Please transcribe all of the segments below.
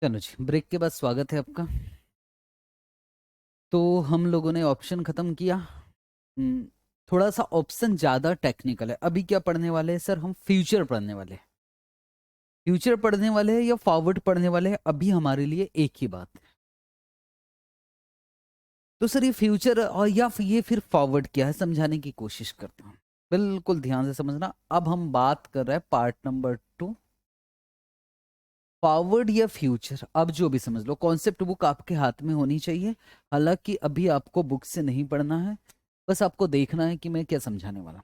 चलो जी, ब्रेक के बाद स्वागत है आपका। तो हम लोगों ने ऑप्शन खत्म किया। थोड़ा सा ऑप्शन ज्यादा टेक्निकल है। अभी क्या पढ़ने वाले हैं सर? हम फ्यूचर पढ़ने वाले हैं। फ्यूचर पढ़ने वाले हैं या फॉरवर्ड पढ़ने वाले हैं, अभी हमारे लिए एक ही बात है। तो सर ये फ्यूचर और या फिर ये फिर फॉरवर्ड क्या है, समझाने की कोशिश करता हूँ। बिल्कुल ध्यान से समझना। अब हम बात कर रहे हैं पार्ट नंबर 2, फॉरवर्ड या फ्यूचर। अब जो भी समझ लो, कॉन्सेप्ट बुक आपके हाथ में होनी चाहिए। हालांकि अभी आपको बुक से नहीं पढ़ना है, बस आपको देखना है कि मैं क्या समझाने वाला।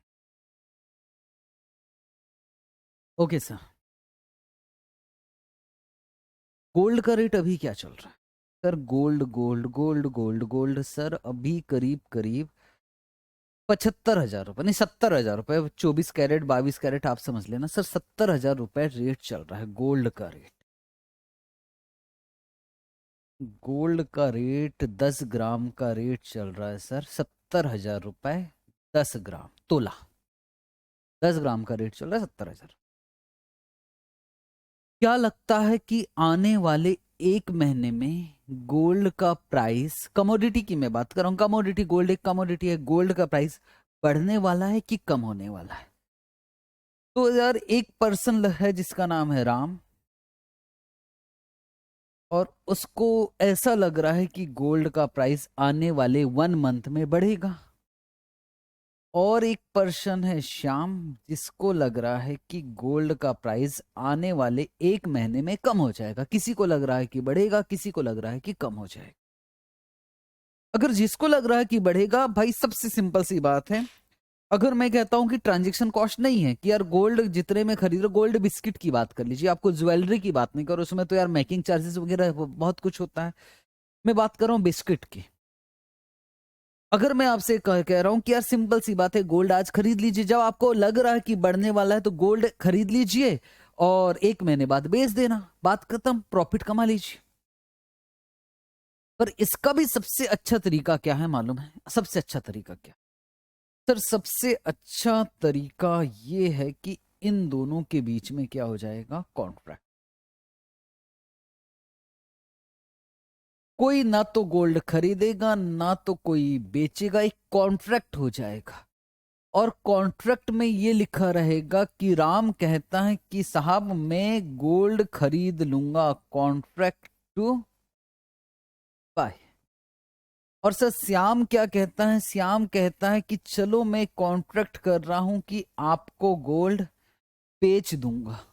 Okay sir. गोल्ड का रेट अभी क्या चल रहा है sir? Gold gold gold gold gold sir अभी करीब करीब 75,000 रुपये, नहीं 70,000 रुपये। 24 कैरेट 22 कैरेट आप समझ लेना सर, 70,000 रुपये रेट चल रहा है गोल्ड का रेट। गोल्ड का रेट 10 ग्राम का रेट चल रहा है सर 70,000 रुपये। 10 ग्राम तोला, 10 ग्राम का रेट चल रहा है 70,000। क्या लगता है कि आने वाले एक महीने में गोल्ड का प्राइस, कमोडिटी की मैं बात कर रहा हूं, कमोडिटी गोल्ड एक कमोडिटी है, गोल्ड का प्राइस बढ़ने वाला है कि कम होने वाला है? तो यार एक पर्सन है जिसका नाम है राम, और उसको ऐसा लग रहा है कि गोल्ड का प्राइस आने वाले 1 मंथ में बढ़ेगा। और एक पर्सन है श्याम, जिसको लग रहा है कि गोल्ड का प्राइस आने वाले एक महीने में कम हो जाएगा। किसी को लग रहा है कि बढ़ेगा, किसी को लग रहा है कि कम हो जाएगा। अगर जिसको लग रहा है कि बढ़ेगा, भाई सबसे सिंपल सी बात है, अगर मैं कहता हूं कि ट्रांजैक्शन कॉस्ट नहीं है कि यार गोल्ड जितने में खरीद रहे, गोल्ड बिस्किट की बात कर लीजिए, आपको ज्वेलरी की बात नहीं करो, उसमें तो यार मेकिंग चार्जेस वगैरह बहुत कुछ होता है। मैं बात कर रहा हूं बिस्किट की। अगर मैं आपसे कह रहा हूं कि यार सिंपल सी बात है, गोल्ड आज खरीद लीजिए, जब आपको लग रहा है कि बढ़ने वाला है तो गोल्ड खरीद लीजिए और एक महीने बाद बेच देना, बात खत्म, प्रॉफिट कमा लीजिए। पर इसका भी सबसे अच्छा तरीका क्या है मालूम है? सबसे अच्छा तरीका क्या सर? सबसे अच्छा तरीका ये है कि इन दोनों के बीच में क्या हो जाएगा? कॉन्ट्रैक्ट। कोई ना तो गोल्ड खरीदेगा ना तो कोई बेचेगा, एक कॉन्ट्रैक्ट हो जाएगा। और कॉन्ट्रैक्ट में ये लिखा रहेगा कि राम कहता है कि साहब मैं गोल्ड खरीद लूंगा, कॉन्ट्रैक्ट टू बाय। और सर श्याम क्या कहता है? श्याम कहता है कि चलो मैं कॉन्ट्रैक्ट कर रहा हूं कि आपको गोल्ड बेच दूंगा।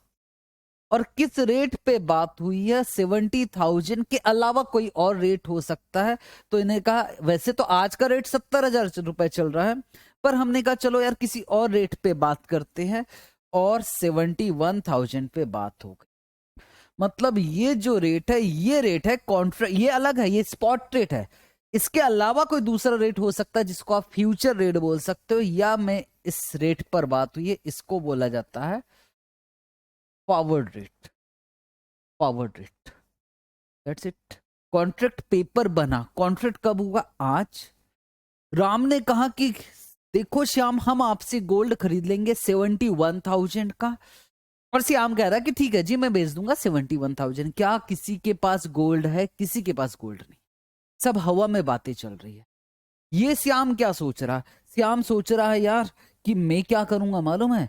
और किस रेट पे बात हुई है? 70,000 के अलावा कोई और रेट हो सकता है। तो इन्हें कहा, वैसे तो आज का रेट 70,000 रुपए चल रहा है, पर हमने कहा चलो यार किसी और रेट पे बात करते हैं, और 71,000 पे बात हो गई। मतलब ये जो रेट है, ये रेट है कॉन्ट्रैक्ट, ये अलग है, ये स्पॉट रेट है। इसके अलावा कोई दूसरा रेट हो सकता है जिसको आप फ्यूचर रेट बोल सकते हो, या मैं इस रेट पर बात हुई है, इसको बोला जाता है forward rate. Forward rate, that's it. Contract paper बना, कॉन्ट्रैक्ट कब हुआ? आज। राम ने कहा कि देखो श्याम, हम आपसे गोल्ड खरीद लेंगे 71,000 का। और श्याम कह रहा है कि ठीक है जी, मैं बेच दूंगा 71,000। क्या किसी के पास गोल्ड है? किसी के पास गोल्ड नहीं, सब हवा में बातें चल रही है। ये श्याम क्या सोच रहा है? श्याम सोच रहा है यार कि मैं क्या करूंगा मालूम है,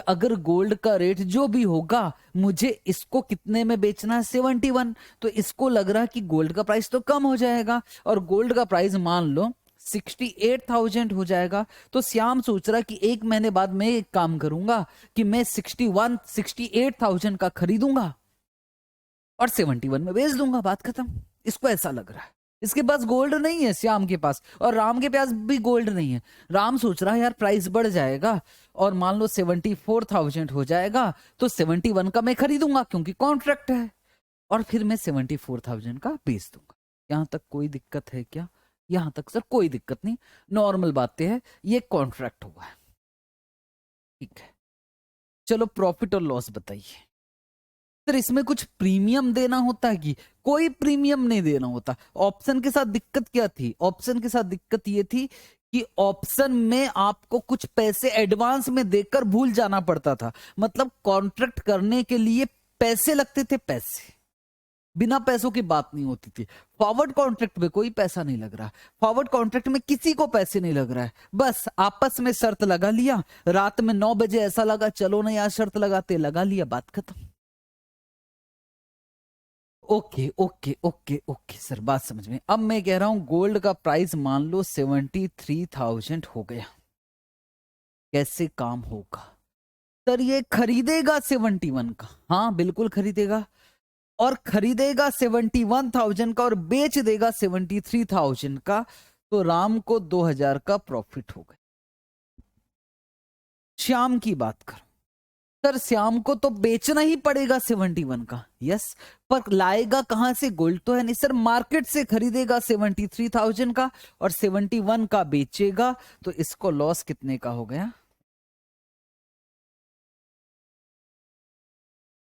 अगर गोल्ड का रेट जो भी होगा, मुझे इसको कितने में बेचना है? 71। तो इसको लग रहा है कि गोल्ड का प्राइस तो कम हो जाएगा, और गोल्ड का प्राइस मान लो 68,000 हो जाएगा। तो श्याम सोच रहा है कि एक महीने बाद मैं एक काम करूंगा कि मैं 68,000 का खरीदूंगा और 71 में बेच दूंगा, बात खत्म। इसको ऐसा लग रहा है। इसके पास गोल्ड नहीं है श्याम के पास, और राम के पास भी गोल्ड नहीं है। राम सोच रहा है यार प्राइस बढ़ जाएगा और मान लो 74,000 हो जाएगा, तो 71 का मैं खरीदूंगा क्योंकि कॉन्ट्रैक्ट है, और फिर मैं 74,000 का बेच दूंगा। यहां तक कोई दिक्कत है क्या? यहां तक सर कोई दिक्कत नहीं, नॉर्मल बातें हैं, ये कॉन्ट्रैक्ट हुआ है, ठीक है। चलो प्रॉफिट और लॉस बताइए सर। इसमें कुछ प्रीमियम देना होता है कि कोई प्रीमियम नहीं देना होता? ऑप्शन के साथ दिक्कत क्या थी? ऑप्शन के साथ दिक्कत ये थी कि ऑप्शन में आपको कुछ पैसे एडवांस में देकर भूल जाना पड़ता था। मतलब कॉन्ट्रैक्ट करने के लिए पैसे लगते थे, पैसे। बिना पैसों की बात नहीं होती थी। फॉरवर्ड कॉन्ट्रैक्ट में कोई पैसा नहीं लग रहा, फॉरवर्ड कॉन्ट्रैक्ट में किसी को पैसे नहीं लग रहा है, बस आपस में शर्त लगा लिया, रात में 9 बजे ऐसा लगा चलो ना यार शर्त लगाते, लगा लिया, बात खत्म। Okay okay okay okay sir, बात समझ में। अब मैं कह रहा हूं गोल्ड का प्राइस मान लो 73,000 हो गया, कैसे काम होगा सर? ये खरीदेगा 71 का, हाँ बिल्कुल खरीदेगा, और खरीदेगा 71,000 का और बेच देगा 73,000 का, तो राम को 2,000 का प्रॉफिट हो गया। श्याम की बात करो सर, श्याम को तो बेचना ही पड़ेगा 71 का, यस, पर लाएगा कहां से? गोल्ड तो है नहीं सर, मार्केट से खरीदेगा 73,000 का और 71 का बेचेगा, तो इसको लॉस कितने का हो गया?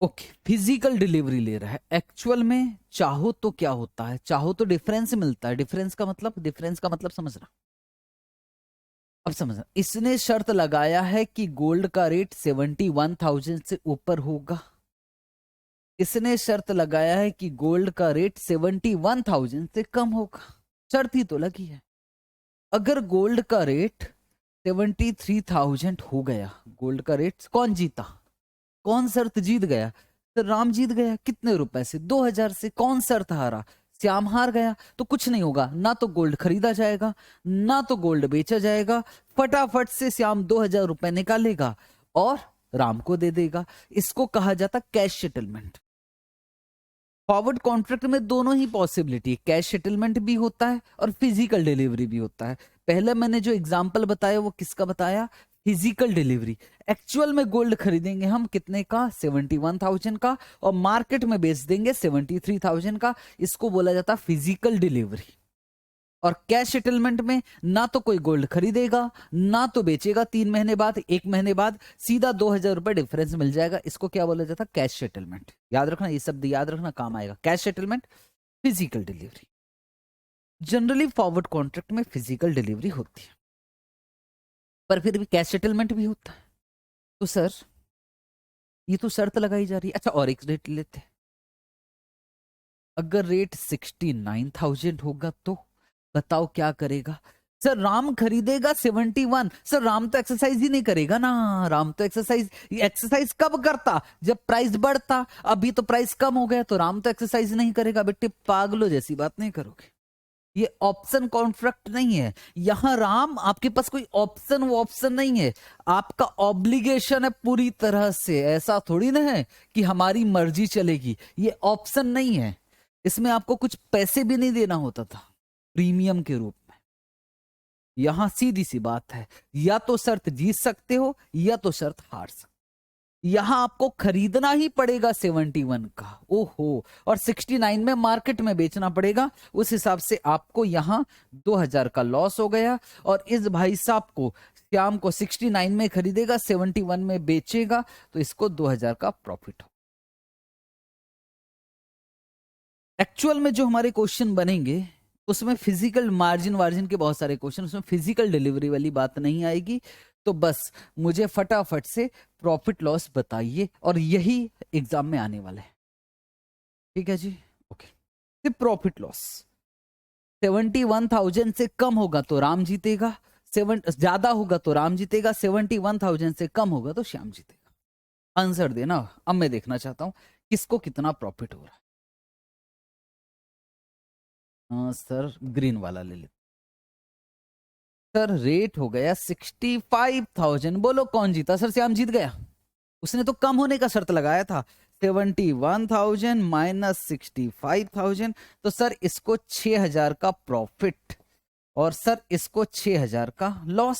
ओके, फिजिकल डिलीवरी ले रहा है, एक्चुअल में चाहो तो क्या होता है, चाहो तो डिफरेंस मिलता है, डिफरेंस का मतलब समझना, अब समझना। इसने शर्त लगाया है कि गोल्ड का रेट 71,000 से ऊपर होगा, इसने शर्त लगाया है कि गोल्ड का रेट 71,000 से कम होगा, शर्त ही तो लगी है। अगर गोल्ड का रेट 73,000 हो गया, गोल्ड का रेट, कौन जीता? कौन शर्त जीत गया? तो राम जीत गया, कितने रुपए से? 2,000 से। कौन शर्त हारा? श्याम हार गया। तो कुछ नहीं होगा, ना तो गोल्ड खरीदा जाएगा ना तो गोल्ड बेचा जाएगा, फटाफट से श्याम 2,000 रुपए निकालेगा और राम को दे देगा। इसको कहा जाता कैश सेटलमेंट। फॉरवर्ड कॉन्ट्रैक्ट में दोनों ही पॉसिबिलिटी, कैश सेटलमेंट भी होता है और फिजिकल डिलीवरी भी होता है। पहले मैंने जो एग्जांपल बताया वो किसका बताया? Physical delivery. एक्चुअल में गोल्ड खरीदेंगे हम कितने का? 71,000 का, और मार्केट में बेच देंगे 73,000 का, इसको बोला जाता फिजिकल डिलीवरी। और कैश सेटलमेंट में ना तो कोई गोल्ड खरीदेगा ना तो बेचेगा, 3 महीने बाद 1 महीने बाद सीधा 2,000 रुपए डिफरेंस मिल जाएगा, इसको क्या बोला जाता? Cash settlement. याद रखना, ये शब्द याद रखना, काम आएगा। Cash settlement, physical delivery. Generally forward contract में फिजिकल डिलीवरी होती है, पर फिर भी कैश सेटलमेंट भी होता है। तो सर ये तो शर्त लगाई जा रही है। अच्छा, और एक रेट लेते हैं, अगर रेट 69,000 होगा तो बताओ क्या करेगा? सर राम खरीदेगा 71। सर राम तो एक्सरसाइज ही नहीं करेगा ना, राम तो एक्सरसाइज कब करता? जब प्राइस बढ़ता। अभी तो प्राइस कम हो गया तो राम तो एक्सरसाइज नहीं करेगा। बेटे पागलों जैसी बात नहीं करोगे, ये ऑप्शन कॉन्ट्रैक्ट नहीं है। यहां राम, आपके पास कोई ऑप्शन वो ऑप्शन नहीं है, आपका ऑब्लिगेशन है पूरी तरह से। ऐसा थोड़ी ना है कि हमारी मर्जी चलेगी, ये ऑप्शन नहीं है। इसमें आपको कुछ पैसे भी नहीं देना होता था प्रीमियम के रूप में। यहां सीधी सी बात है, या तो शर्त जीत सकते हो या तो शर्त हार सकते। यहां आपको खरीदना ही पड़ेगा 71 का, ओहो, और 69 में मार्केट में बेचना पड़ेगा। उस हिसाब से आपको यहां 2,000 का लॉस हो गया। और इस भाई साहब को, श्याम को 69 में खरीदेगा 71 में बेचेगा, तो इसको 2,000 का प्रॉफिट हो। एक्चुअल में जो हमारे क्वेश्चन बनेंगे उसमें फिजिकल मार्जिन वार्जिन के बहुत सारे क्वेश्चन, उसमें फिजिकल डिलीवरी वाली बात नहीं आएगी। तो बस मुझे फटाफट से प्रॉफिट लॉस बताइए, और यही एग्जाम में आने वाला है। ठीक है जी, ओके। प्रॉफिट लॉस 71,000 से कम होगा तो राम जीतेगा, ज्यादा होगा तो राम जीतेगा, 71,000 से कम होगा तो श्याम जीतेगा। आंसर देना। अब मैं देखना चाहता हूं किसको कितना प्रॉफिट हो रहा है। सर ग्रीन वाला ले लेते। सर रेट हो गया 65,000, बोलो कौन जीता? सर श्याम जीत गया, उसने तो कम होने का शर्त लगाया था। 71,000 माइनस 65,000, तो सर इसको 6,000 का प्रॉफिट और सर इसको 6,000 का लॉस।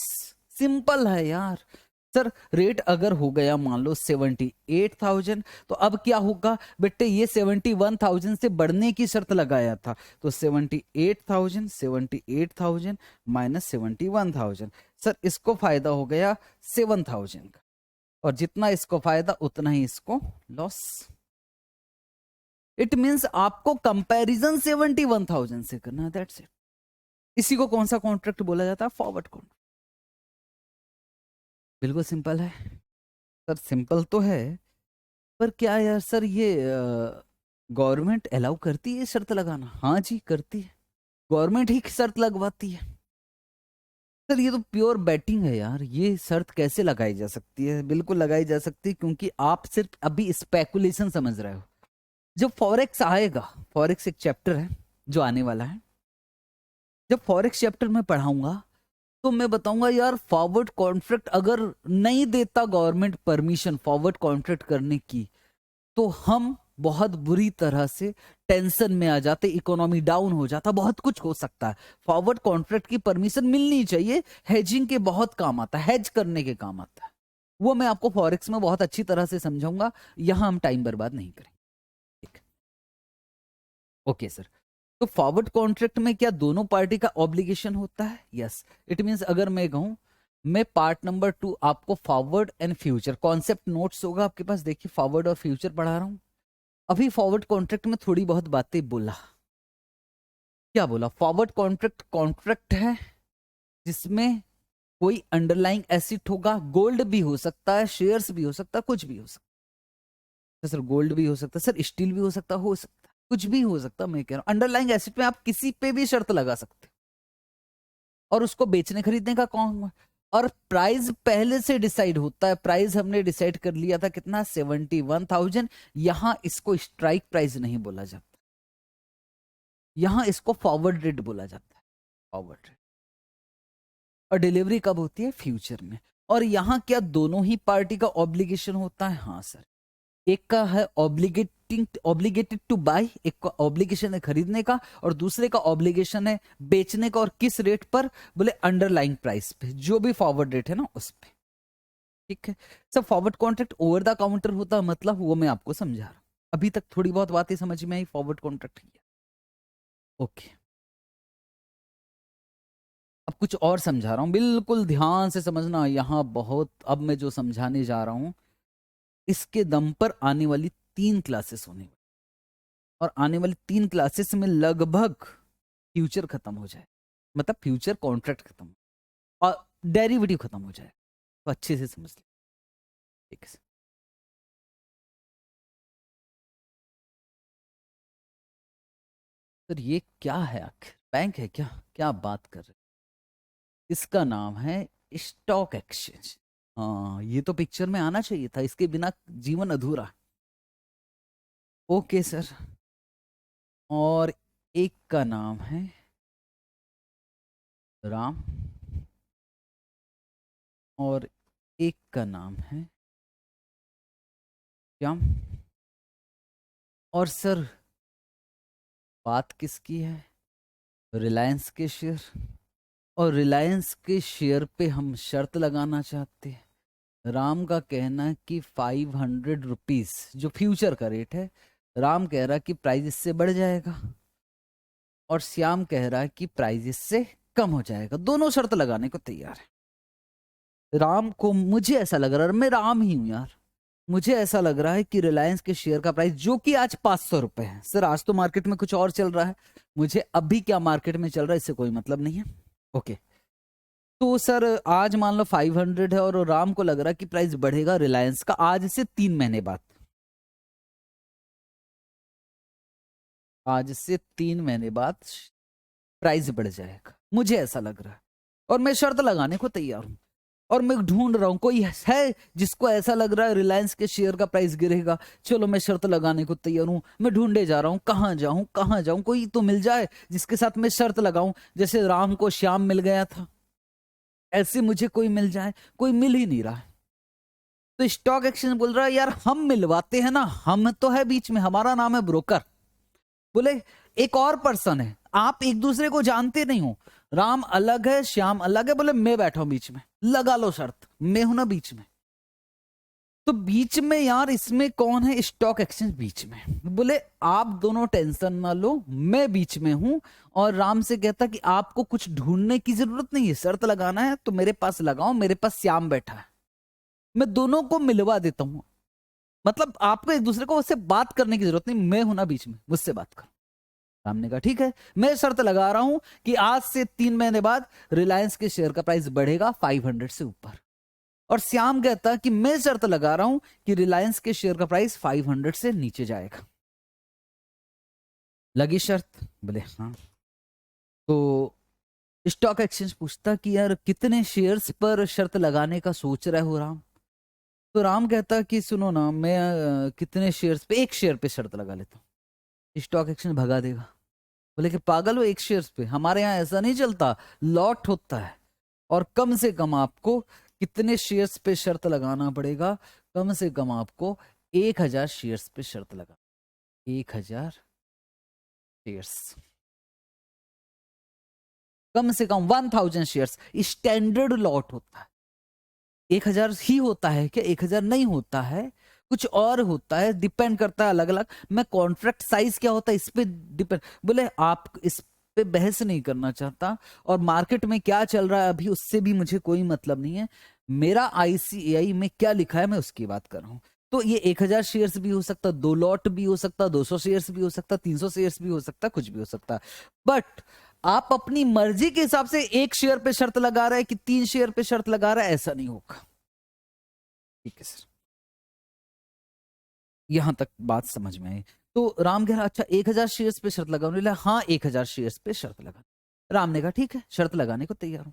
सिंपल है यार। सर रेट अगर हो गया मान लो 78,000, तो अब क्या होगा बेटे? ये 71,000 से बढ़ने की शर्त लगाया था, तो 78,000 माइनस 71,000, सर इसको फायदा हो गया 7,000 का, और जितना इसको फायदा उतना ही इसको लॉस। इट मींस आपको कंपैरिजन 71,000 से करना, दैट्स इट। इसी को कौन सा कॉन्ट्रैक्ट बोला जाता है? Forward contract. बिल्कुल सिंपल है सर, सिंपल तो है, पर क्या यार सर ये गवर्नमेंट अलाउ करती है शर्त लगाना? हाँ जी करती है, गवर्नमेंट ही शर्त लगवाती है। सर ये तो प्योर बैटिंग है यार, ये शर्त कैसे लगाई जा सकती है? बिल्कुल लगाई जा सकती है, क्योंकि आप सिर्फ अभी स्पेकुलेशन समझ रहे हो। जब फॉरेक्स आएगा, फॉरेक्स एक चैप्टर है जो आने वाला है, जब फॉरेक्स चैप्टर में पढ़ाऊंगा तो मैं बताऊंगा यार फॉरवर्ड कॉन्ट्रैक्ट अगर नहीं देता गवर्नमेंट परमिशन फॉरवर्ड कॉन्ट्रैक्ट करने की, तो हम बहुत बुरी तरह से टेंशन में आ जाते, इकोनॉमी डाउन हो जाता, बहुत कुछ हो सकता है। फॉरवर्ड कॉन्ट्रैक्ट की परमिशन मिलनी चाहिए, हेजिंग के बहुत काम आता है, हेज करने के काम आता है। वो मैं आपको फॉरेक्स में बहुत अच्छी तरह से समझाऊंगा, यहां हम टाइम बर्बाद नहीं करेंगे। ठीक, ओके सर। तो फॉरवर्ड कॉन्ट्रैक्ट में क्या दोनों पार्टी का ऑब्लिगेशन होता है? यस, इट मींस अगर मैं कहूं, मैं पार्ट नंबर 2 आपको forward and future concept notes होगा आपके पास, देखिए फॉरवर्ड और फ्यूचर पढ़ा रहा हूं। अभी फॉरवर्ड कॉन्ट्रैक्ट में थोड़ी बहुत बातें बोला। क्या बोला? फॉरवर्ड कॉन्ट्रैक्ट कॉन्ट्रैक्ट है जिसमें कोई अंडरलाइंग एसेट होगा, गोल्ड भी हो सकता है, शेयर्स भी हो सकता है, कुछ भी हो सकता है। सर गोल्ड भी हो सकता है, सर स्टील भी हो सकता है, कुछ भी हो सकता है। मैं कह रहा हूं अंडरलाइंग एसेट में आप किसी पे भी शर्त लगा सकते हो, और उसको बेचने खरीदने का कौन, और प्राइस पहले से डिसाइड होता है। प्राइस हमने डिसाइड कर लिया था कितना, 71,000। यहां इसको स्ट्राइक प्राइस नहीं बोला जाता, यहां इसको फॉरवर्ड रेट बोला जाता है, फॉरवर्ड रेट। और डिलीवरी कब होती है? फ्यूचर में। और यहां क्या दोनों ही पार्टी का ऑब्लिगेशन होता है? हाँ सर, एक का है ऑब्लिगेटेड टू बाय, एक का ऑब्लिगेशन है खरीदने का, और दूसरे का ऑब्लिगेशन है बेचने का। और किस रेट पर? बोले अंडरलाइंग प्राइस पे, जो भी फॉरवर्ड रेट है ना उस पे। ठीक है sir, forward contract over the counter होता है, मतलब वो मैं आपको समझा रहा हूं। अभी तक थोड़ी बहुत बातें समझ में आई फॉरवर्ड कॉन्ट्रैक्ट की? ओके, अब कुछ और समझा रहा हूं, बिल्कुल ध्यान से समझना। यहां बहुत, अब मैं जो समझाने जा रहा हूं इसके दम पर आने वाली 3 क्लासेस होने वाली, और आने वाली 3 क्लासेस में लगभग फ्यूचर खत्म हो जाए, मतलब फ्यूचर कॉन्ट्रैक्ट खत्म और डेरिवेटिव खत्म हो जाए। तो अच्छे से समझ ले। ठीक है सर, ये क्या है आखिर? बैंक है क्या? क्या बात कर रहे हैं? इसका नाम है स्टॉक एक्सचेंज। हाँ, ये तो पिक्चर में आना चाहिए था, इसके बिना जीवन अधूरा। Okay sir. और एक का नाम है राम, और एक का नाम है श्याम। और सर बात किसकी है? रिलायंस के शेयर। और रिलायंस के शेयर पे हम शर्त लगाना चाहते हैं। राम का कहना है कि 500 रुपीज जो फ्यूचर का रेट है, राम कह रहा है कि प्राइस इससे बढ़ जाएगा, और श्याम कह रहा है कि प्राइस इससे कम हो जाएगा। दोनों शर्त लगाने को तैयार है। राम को, मुझे ऐसा लग रहा है, मैं राम ही हूं यार, मुझे ऐसा लग रहा है कि रिलायंस के शेयर का प्राइस जो कि आज 500 रुपए है, सर आज तो मार्केट में कुछ और चल रहा है, मुझे अभी क्या मार्केट में चल रहा है इससे कोई मतलब नहीं है। ओके, तो सर आज मान लो 500 है, और राम को लग रहा है कि प्राइस बढ़ेगा रिलायंस का आज से 3 महीने बाद, आज से 3 महीने बाद प्राइस बढ़ जाएगा, मुझे ऐसा लग रहा है। और मैं शर्त लगाने को तैयार हूं, और मैं ढूंढ रहा हूं कोई है जिसको ऐसा लग रहा है रिलायंस के शेयर का प्राइस गिरेगा। चलो मैं शर्त लगाने को तैयार हूं, मैं ढूंढे जा रहा हूं, कहां जाऊं कहां जाऊं, कोई तो मिल जाए जिसके साथ मैं शर्त लगाऊं। जैसे राम को श्याम मिल गया था, ऐसे मुझे कोई मिल जाए, कोई मिल ही नहीं रहा है। तो स्टॉक एक्सचेंज बोल रहा है यार हम मिलवाते हैं ना, हम तो है बीच में, हमारा नाम है ब्रोकर। बोले एक और पर्सन है, आप एक दूसरे को जानते नहीं हो, राम अलग है श्याम अलग है। बोले मैं बैठा हूं बीच में, लगा लो शर्त, मैं हूं ना बीच में। तो बीच में यार इसमें कौन है? स्टॉक एक्सचेंज बीच में। बोले आप दोनों टेंशन ना लो, मैं बीच में हूं। और राम से कहता कि आपको कुछ ढूंढने की जरूरत नहीं है, शर्त लगाना है तो मेरे पास लगाओ, मेरे पास श्याम बैठा है, मैं दोनों को मिलवा देता हूं। मतलब आपको एक दूसरे को उससे बात करने की जरूरत नहीं, मैं हूं ना बीच में, मुझसे बात करो। राम ने कहा ठीक है, मैं शर्त लगा रहा हूं कि आज से 3 महीने बाद रिलायंस के शेयर का प्राइस बढ़ेगा 500 से ऊपर। और श्याम कहता कि मैं शर्त लगा रहा हूं कि रिलायंस के शेयर का प्राइस 500 से नीचे जाएगा। लगी शर्त? बोले हाँ। तो स्टॉक एक्सचेंज पूछता कि यार कितने शेयर्स पर शर्त लगाने का सोच रहे हो राम? तो राम कहता कि सुनो ना, मैं कितने शेयर्स पे, एक शेयर पे शर्त लगा लेता हूँ। स्टॉक एक्सचेंज भगा देगा, बोले कि पागल हो, एक शेयर्स पे? हमारे यहाँ ऐसा नहीं चलता, लॉट होता है। और कम से कम आपको कितने शेयर्स पे शर्त लगाना पड़ेगा? कम से कम आपको 1000 शेयर्स पे शर्त लगा, 1000 शेयर्स, कम से कम 1000 शेयर्स स्टैंडर्ड लॉट होता है। 1000 ही होता है क्या? 1000 नहीं होता है, कुछ और होता है, डिपेंड करता है अलग अलग। मैं कॉन्ट्रैक्ट साइज क्या होता है इस पे डिपेंड। बोले आप इस पे बहस नहीं करना चाहता, और मार्केट में क्या चल रहा है अभी उससे भी मुझे कोई मतलब नहीं है। मेरा आईसीएआई में क्या लिखा है मैं उसकी बात कर रहा हूं। तो ये 1000 शेयर्स भी हो सकता, 2 लॉट भी हो सकता, 200 शेयर्स भी हो सकता, 300 शेयर्स भी हो सकता, कुछ भी हो सकता। बट आप अपनी मर्जी के हिसाब से एक शेयर पे शर्त लगा रहे हैं कि 3 शेयर पे शर्त लगा रहा है, ऐसा नहीं होगा। ठीक है सर, यहां तक बात समझ में आई। तो राम कह रहा अच्छा 1000 शेयर्स पे शर्त लगा, उन्होंने हाँ 1000 शेयर्स पे शर्त लगा। राम ने कहा ठीक है, शर्त लगाने को तैयार हूं।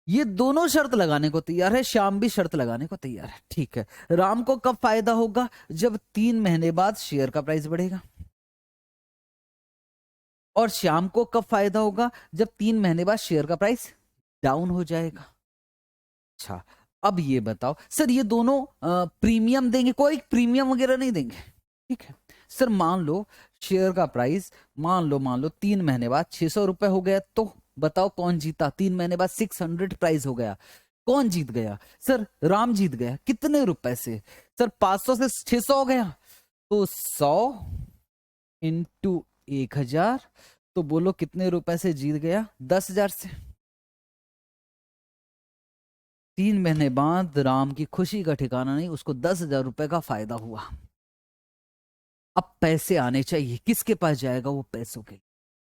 ये दोनों शर्त लगाने को तैयार है, श्याम भी शर्त लगाने को तैयार है। ठीक है, राम को कब फायदा होगा? जब 3 महीने बाद शेयर का प्राइस बढ़ेगा। और श्याम को कब फायदा होगा? जब 3 महीने बाद शेयर का प्राइस डाउन हो जाएगा। अच्छा, अब ये बताओ सर, ये दोनों प्रीमियम देंगे? कोई प्रीमियम वगैरह नहीं देंगे। ठीक है सर, मान लो शेयर का प्राइस, मान लो 3 महीने बाद 600 रुपए हो गया, तो बताओ कौन जीता? 3 महीने बाद 600 प्राइस हो गया, कौन जीत गया? सर राम जीत गया। कितने रुपए से? सर 500 से 600 हो गया, तो 100 इंटू 1000, तो बोलो कितने रुपए से जीत गया? 10,000 से। 3 महीने बाद राम की खुशी का ठिकाना नहीं, उसको 10,000 रुपए का फायदा हुआ। अब पैसे आने चाहिए, किसके पास जाएगा वो पैसों के?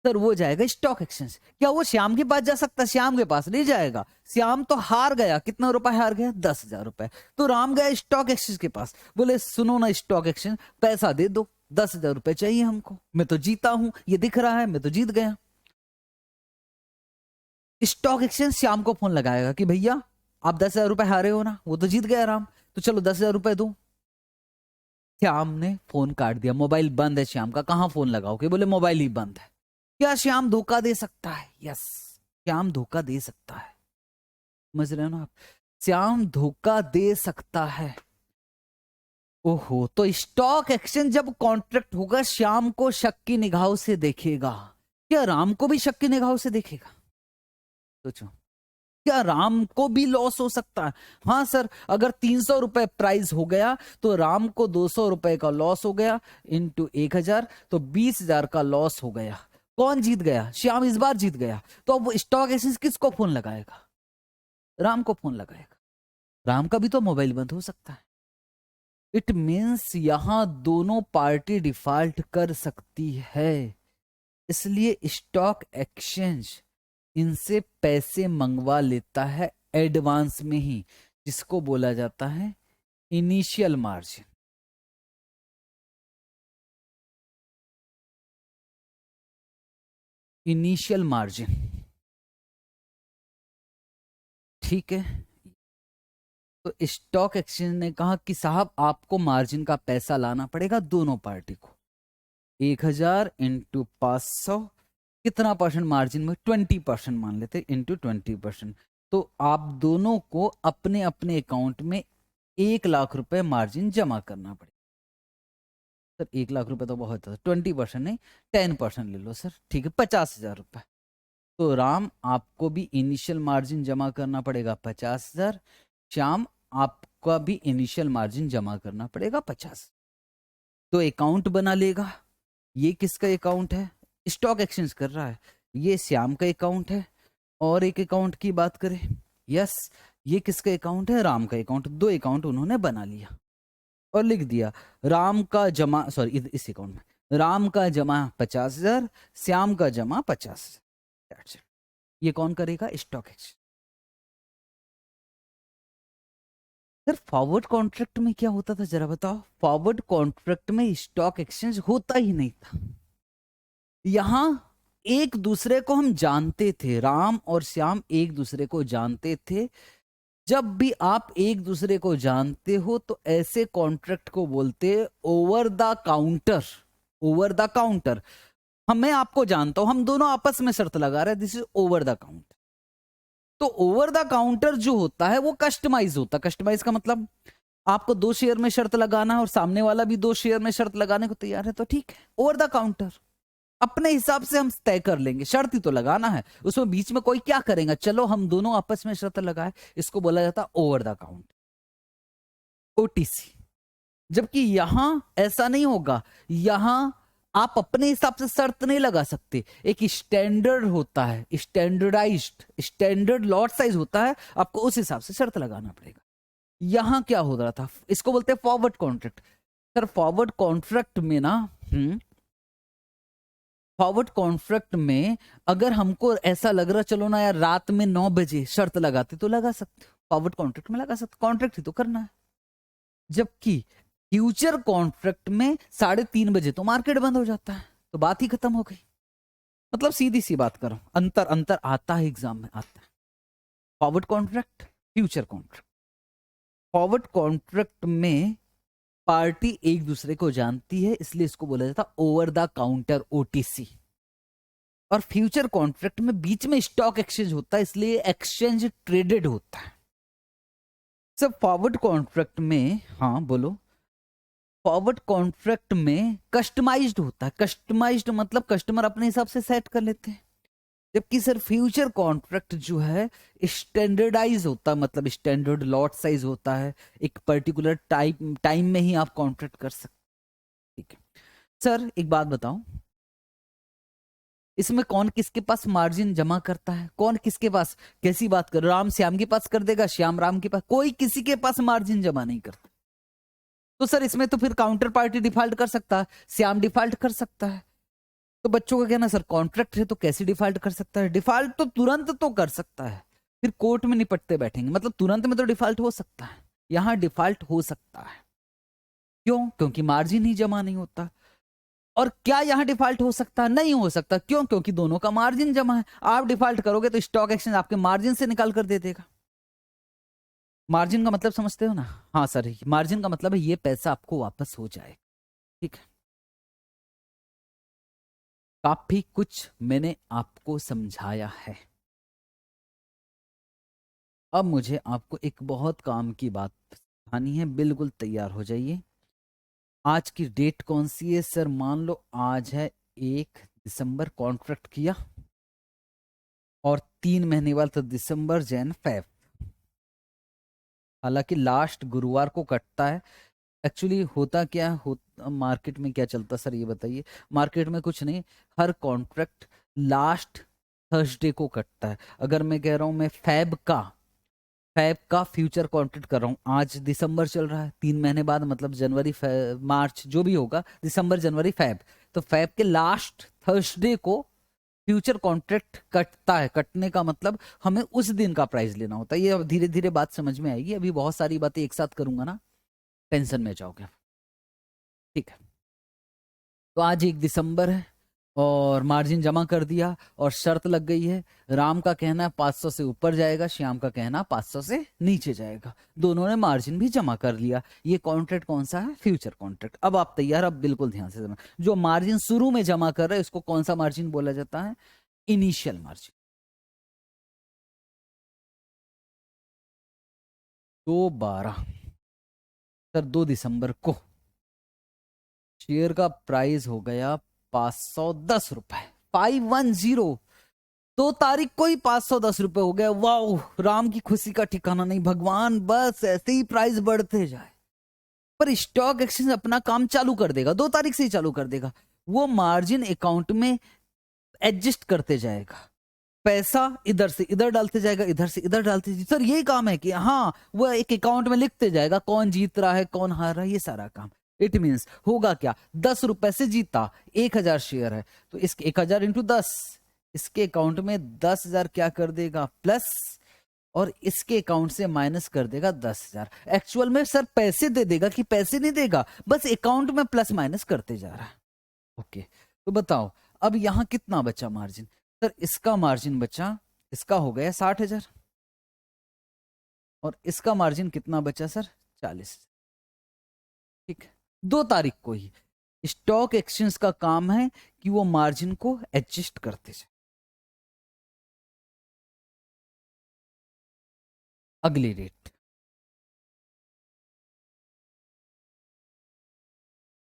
सर वो जाएगा स्टॉक एक्सचेंज। क्या वो श्याम के पास जा सकता? श्याम के पास नहीं जाएगा, श्याम तो हार गया। कितना रुपए हार गया? 10,000 रुपए। तो राम गया स्टॉक एक्सचेंज के पास, बोले सुनो ना स्टॉक एक्सचेंज, पैसा दे दो, 10,000 रुपए चाहिए हमको, मैं तो जीता हूं, ये दिख रहा है मैं तो जीत गया। स्टॉक एक्सचेंज श्याम को फोन लगाएगा कि भैया आप 10,000 रुपए हारे हो ना, वो तो जीत गया राम, तो चलो 10,000 रुपए दो। श्याम ने फोन काट दिया, मोबाइल बंद है श्याम का, कहां फोन लगाओगे? बोले मोबाइल ही बंद है। क्या श्याम धोखा दे सकता है? यस, श्याम धोखा दे सकता है। समझ रहे हो ना आप? श्याम धोखा दे सकता है। ओहो, तो स्टॉक एक्सचेंज जब कॉन्ट्रैक्ट होगा, श्याम को शक की निगाहों से देखेगा, क्या राम को भी शक की निगाहों से देखेगा? सोचो, क्या राम को भी लॉस हो सकता है? हाँ सर, अगर 300 रुपए प्राइस हो गया तो राम को 200 रुपए का लॉस हो गया, इंटू 1000, तो 20,000 का लॉस हो गया। कौन जीत गया? श्याम इस बार जीत गया। तो अब वो स्टॉक एक्सचेंज किसको फोन लगाएगा? राम को फोन लगाएगा। राम का भी तो मोबाइल बंद हो सकता है। इट मीन्स यहां दोनों पार्टी डिफॉल्ट कर सकती है, इसलिए स्टॉक एक्सचेंज इनसे पैसे मंगवा लेता है एडवांस में ही, जिसको बोला जाता है इनिशियल मार्जिन। इनिशियल मार्जिन, ठीक है। तो स्टॉक एक्सचेंज ने कहा कि साहब आपको मार्जिन का पैसा लाना पड़ेगा दोनों पार्टी को। 1000 इंटू 500, कितना परसेंट मार्जिन में? 20% मान लेते, इंटू 20%। तो आप दोनों को अपने अपने अकाउंट में 1 लाख रुपए मार्जिन जमा करना पड़ेगा। सर 1 लाख रुपए तो बहुत है, 20% नहीं, 10% ले लो सर, ठीक है, 50,000 रुपए। तो राम आपको भी इनिशियल मार्जिन जमा करना पड़ेगा 50,000, श्याम आपका भी इनिशियल मार्जिन जमा करना पड़ेगा 50। तो अकाउंट बना लेगा। ये किसका अकाउंट है? स्टॉक एक्सचेंज कर रहा है। ये श्याम का अकाउंट है। और एक अकाउंट की बात करें, यस, ये किसका अकाउंट है? राम का अकाउंट। दो अकाउंट उन्होंने बना लिया और लिख दिया राम का जमा, सॉरी इस अकाउंट में राम का जमा 50,000, श्याम का जमा 50,000। ये कौन करेगा? Stock exchange. Sir forward contract में क्या होता था जरा बताओ? फॉरवर्ड कॉन्ट्रैक्ट में स्टॉक एक्सचेंज होता ही नहीं था। यहां एक दूसरे को हम जानते थे, राम और श्याम एक दूसरे को जानते थे। जब भी आप एक दूसरे को जानते हो तो ऐसे कॉन्ट्रैक्ट को बोलते हैं over the counter. Over the counter, मैं आपको जानता हूं, हम दोनों आपस में शर्त लगा रहे हैं, this is over the counter. तो ओवर द काउंटर जो होता है वो कस्टमाइज होता है। कस्टमाइज का मतलब आपको 2 शेयर में शर्त लगाना है और सामने वाला भी 2 शेयर में शर्त लगाने को तैयार है, तो ठीक है, ओवर द काउंटर अपने हिसाब से हम तय कर लेंगे। शर्त ही तो लगाना है, उसमें बीच में कोई क्या करेगा, चलो हम दोनों आपस में शर्त लगाए, इसको बोला जाता है ओवर द काउंटर, ओटीसी। जबकि यहां ऐसा नहीं होगा, यहां आप अपने हिसाब से शर्त नहीं लगा सकते। एक स्टैंडर्ड होता है, स्टैंडर्डाइज्ड स्टैंडर्ड लॉट साइज होता है, आपको उस हिसाब से शर्त लगाना पड़ेगा। यहां क्या हो रहा था, इसको बोलते हैं forward contract. Sir forward contract में ना, फॉरवर्ड कॉन्ट्रैक्ट में अगर हमको ऐसा लग रहा चलो ना यार रात में 9 बजे शर्त लगाते तो लगा सकते हो, फॉरवर्ड कॉन्ट्रैक्ट में लगा सकते, कॉन्ट्रैक्ट ही तो करना है। जबकि फ्यूचर कॉन्ट्रैक्ट में 3:30 बजे तो मार्केट बंद हो जाता है, तो बात ही खत्म हो गई। मतलब सीधी सी बात करो, अंतर अंतर आता है एग्जाम में, आता है। Forward contract, future contract. Forward contract में पार्टी एक दूसरे को जानती है, इसलिए इसको बोला जाता है ओवर द काउंटर, ओटीसी। और फ्यूचर कॉन्ट्रैक्ट में बीच में स्टॉक एक्सचेंज होता है, इसलिए एक्सचेंज ट्रेडेड होता है। सब फॉरवर्ड कॉन्ट्रैक्ट में, हाँ बोलो, फॉरवर्ड कॉन्ट्रैक्ट में कस्टमाइज्ड होता है। कस्टमाइज्ड मतलब कस्टमर अपने हिसाब से सेट कर लेते हैं। जबकि सर फ्यूचर कॉन्ट्रैक्ट जो है स्टैंडर्डाइज होता है, मतलब स्टैंडर्ड लॉट साइज होता है, एक पर्टिकुलर टाइम में ही आप कॉन्ट्रैक्ट कर सकते। ठीक है सर, एक बात बताओ, इसमें कौन किसके पास मार्जिन जमा करता है, कौन किसके पास, कैसी बात कर, राम श्याम के पास कर देगा, श्याम राम के पास, कोई किसी के पास मार्जिन जमा नहीं करता। तो सर इसमें तो फिर काउंटर पार्टी डिफॉल्ट कर सकता है, श्याम डिफॉल्ट कर सकता है। तो बच्चों का कहना सर कॉन्ट्रैक्ट है तो कैसे डिफॉल्ट कर सकता है, डिफॉल्ट तो तुरंत तो कर सकता है, फिर कोर्ट में निपटते बैठेंगे, मतलब तुरंत में तो डिफॉल्ट हो सकता है, यहां डिफॉल्ट हो सकता है। क्यों? क्योंकि मार्जिन ही जमा नहीं होता। और क्या यहां डिफॉल्ट हो सकता है? नहीं हो सकता। क्यों? क्योंकि दोनों का मार्जिन जमा है। आप डिफॉल्ट करोगे तो स्टॉक एक्सचेंज आपके मार्जिन से निकाल कर दे देगा। मार्जिन का मतलब समझते हो ना? हाँ सर, मार्जिन का मतलब है ये पैसा आपको वापस हो जाए। ठीक है, काफी कुछ मैंने आपको समझाया है। अब मुझे आपको एक बहुत काम की बात बतानी है, बिल्कुल तैयार हो जाइए। आज की डेट कौन सी है सर? मान लो आज है 1 दिसंबर, कॉन्ट्रैक्ट किया और 3 महीने बाद तो दिसंबर, जैन, फेब, हालांकि लास्ट गुरुवार को कटता है। एक्चुअली होता क्या हो, मार्केट में क्या चलता सर ये बताइए? मार्केट में कुछ नहीं, हर कॉन्ट्रैक्ट लास्ट थर्सडे को कटता है। अगर मैं कह रहा हूं मैं फैब का फ्यूचर कॉन्ट्रैक्ट कर रहा हूं, आज दिसंबर चल रहा है, 3 महीने बाद मतलब जनवरी, मार्च जो भी होगा, दिसंबर, जनवरी, फैब, तो फैब के लास्ट थर्सडे को फ्यूचर कॉन्ट्रैक्ट कटता है। कटने का मतलब हमें उस दिन का प्राइस लेना होता है। ये अब धीरे धीरे बात समझ में आएगी, अभी बहुत सारी बातें एक साथ करूंगा ना, टेंशन में जाओगे। ठीक है, तो आज 1 दिसंबर है और मार्जिन जमा कर दिया और शर्त लग गई है। राम का कहना है 500 से ऊपर जाएगा, श्याम का कहना 500 से नीचे जाएगा। दोनों ने मार्जिन भी जमा कर लिया। ये कॉन्ट्रैक्ट कौन सा है? Future contract. अब आप तैयार? अब बिल्कुल ध्यान से समझ, जो मार्जिन शुरू में जमा कर रहे हैं इसको कौन सा मार्जिन बोला जाता है? Initial margin. 2/12 सर 2 दिसंबर को शेयर का प्राइस हो गया 510 रुपए, 510। 2 तारीख को ही 510 रुपए हो गया। वाह, राम की खुशी का ठिकाना नहीं। भगवान बस ऐसे ही प्राइस बढ़ते जाए। पर स्टॉक एक्सचेंज अपना काम चालू कर देगा, 2 तारीख से ही चालू कर देगा। वो मार्जिन अकाउंट में एडजस्ट करते जाएगा, पैसा इधर से इधर डालते जाएगा, इधर से इधर डालते जाएगा। सर यही काम है कि हाँ, वो एक अकाउंट में लिखते जाएगा कौन जीत रहा है, कौन हार रहा है, ये सारा काम। इट मीन्स होगा क्या, 10 रुपए से जीता, 1000 शेयर है, तो इसके 1000 इंटू 10, इसके अकाउंट में 10,000 क्या कर देगा प्लस, और इसके अकाउंट से माइनस कर देगा 10,000। एक्चुअल में सर पैसे दे देगा कि पैसे नहीं देगा, बस अकाउंट में प्लस माइनस करते जा रहा है। ओके, तो बताओ अब यहां कितना बचा मार्जिन? सर इसका मार्जिन बचा, इसका हो गया 60,000 और इसका मार्जिन कितना बचा सर? 40। ठीक है, 2 तारीख को ही स्टॉक एक्सचेंज का काम है कि वो मार्जिन को एडजस्ट करते जाए। अगली डेट,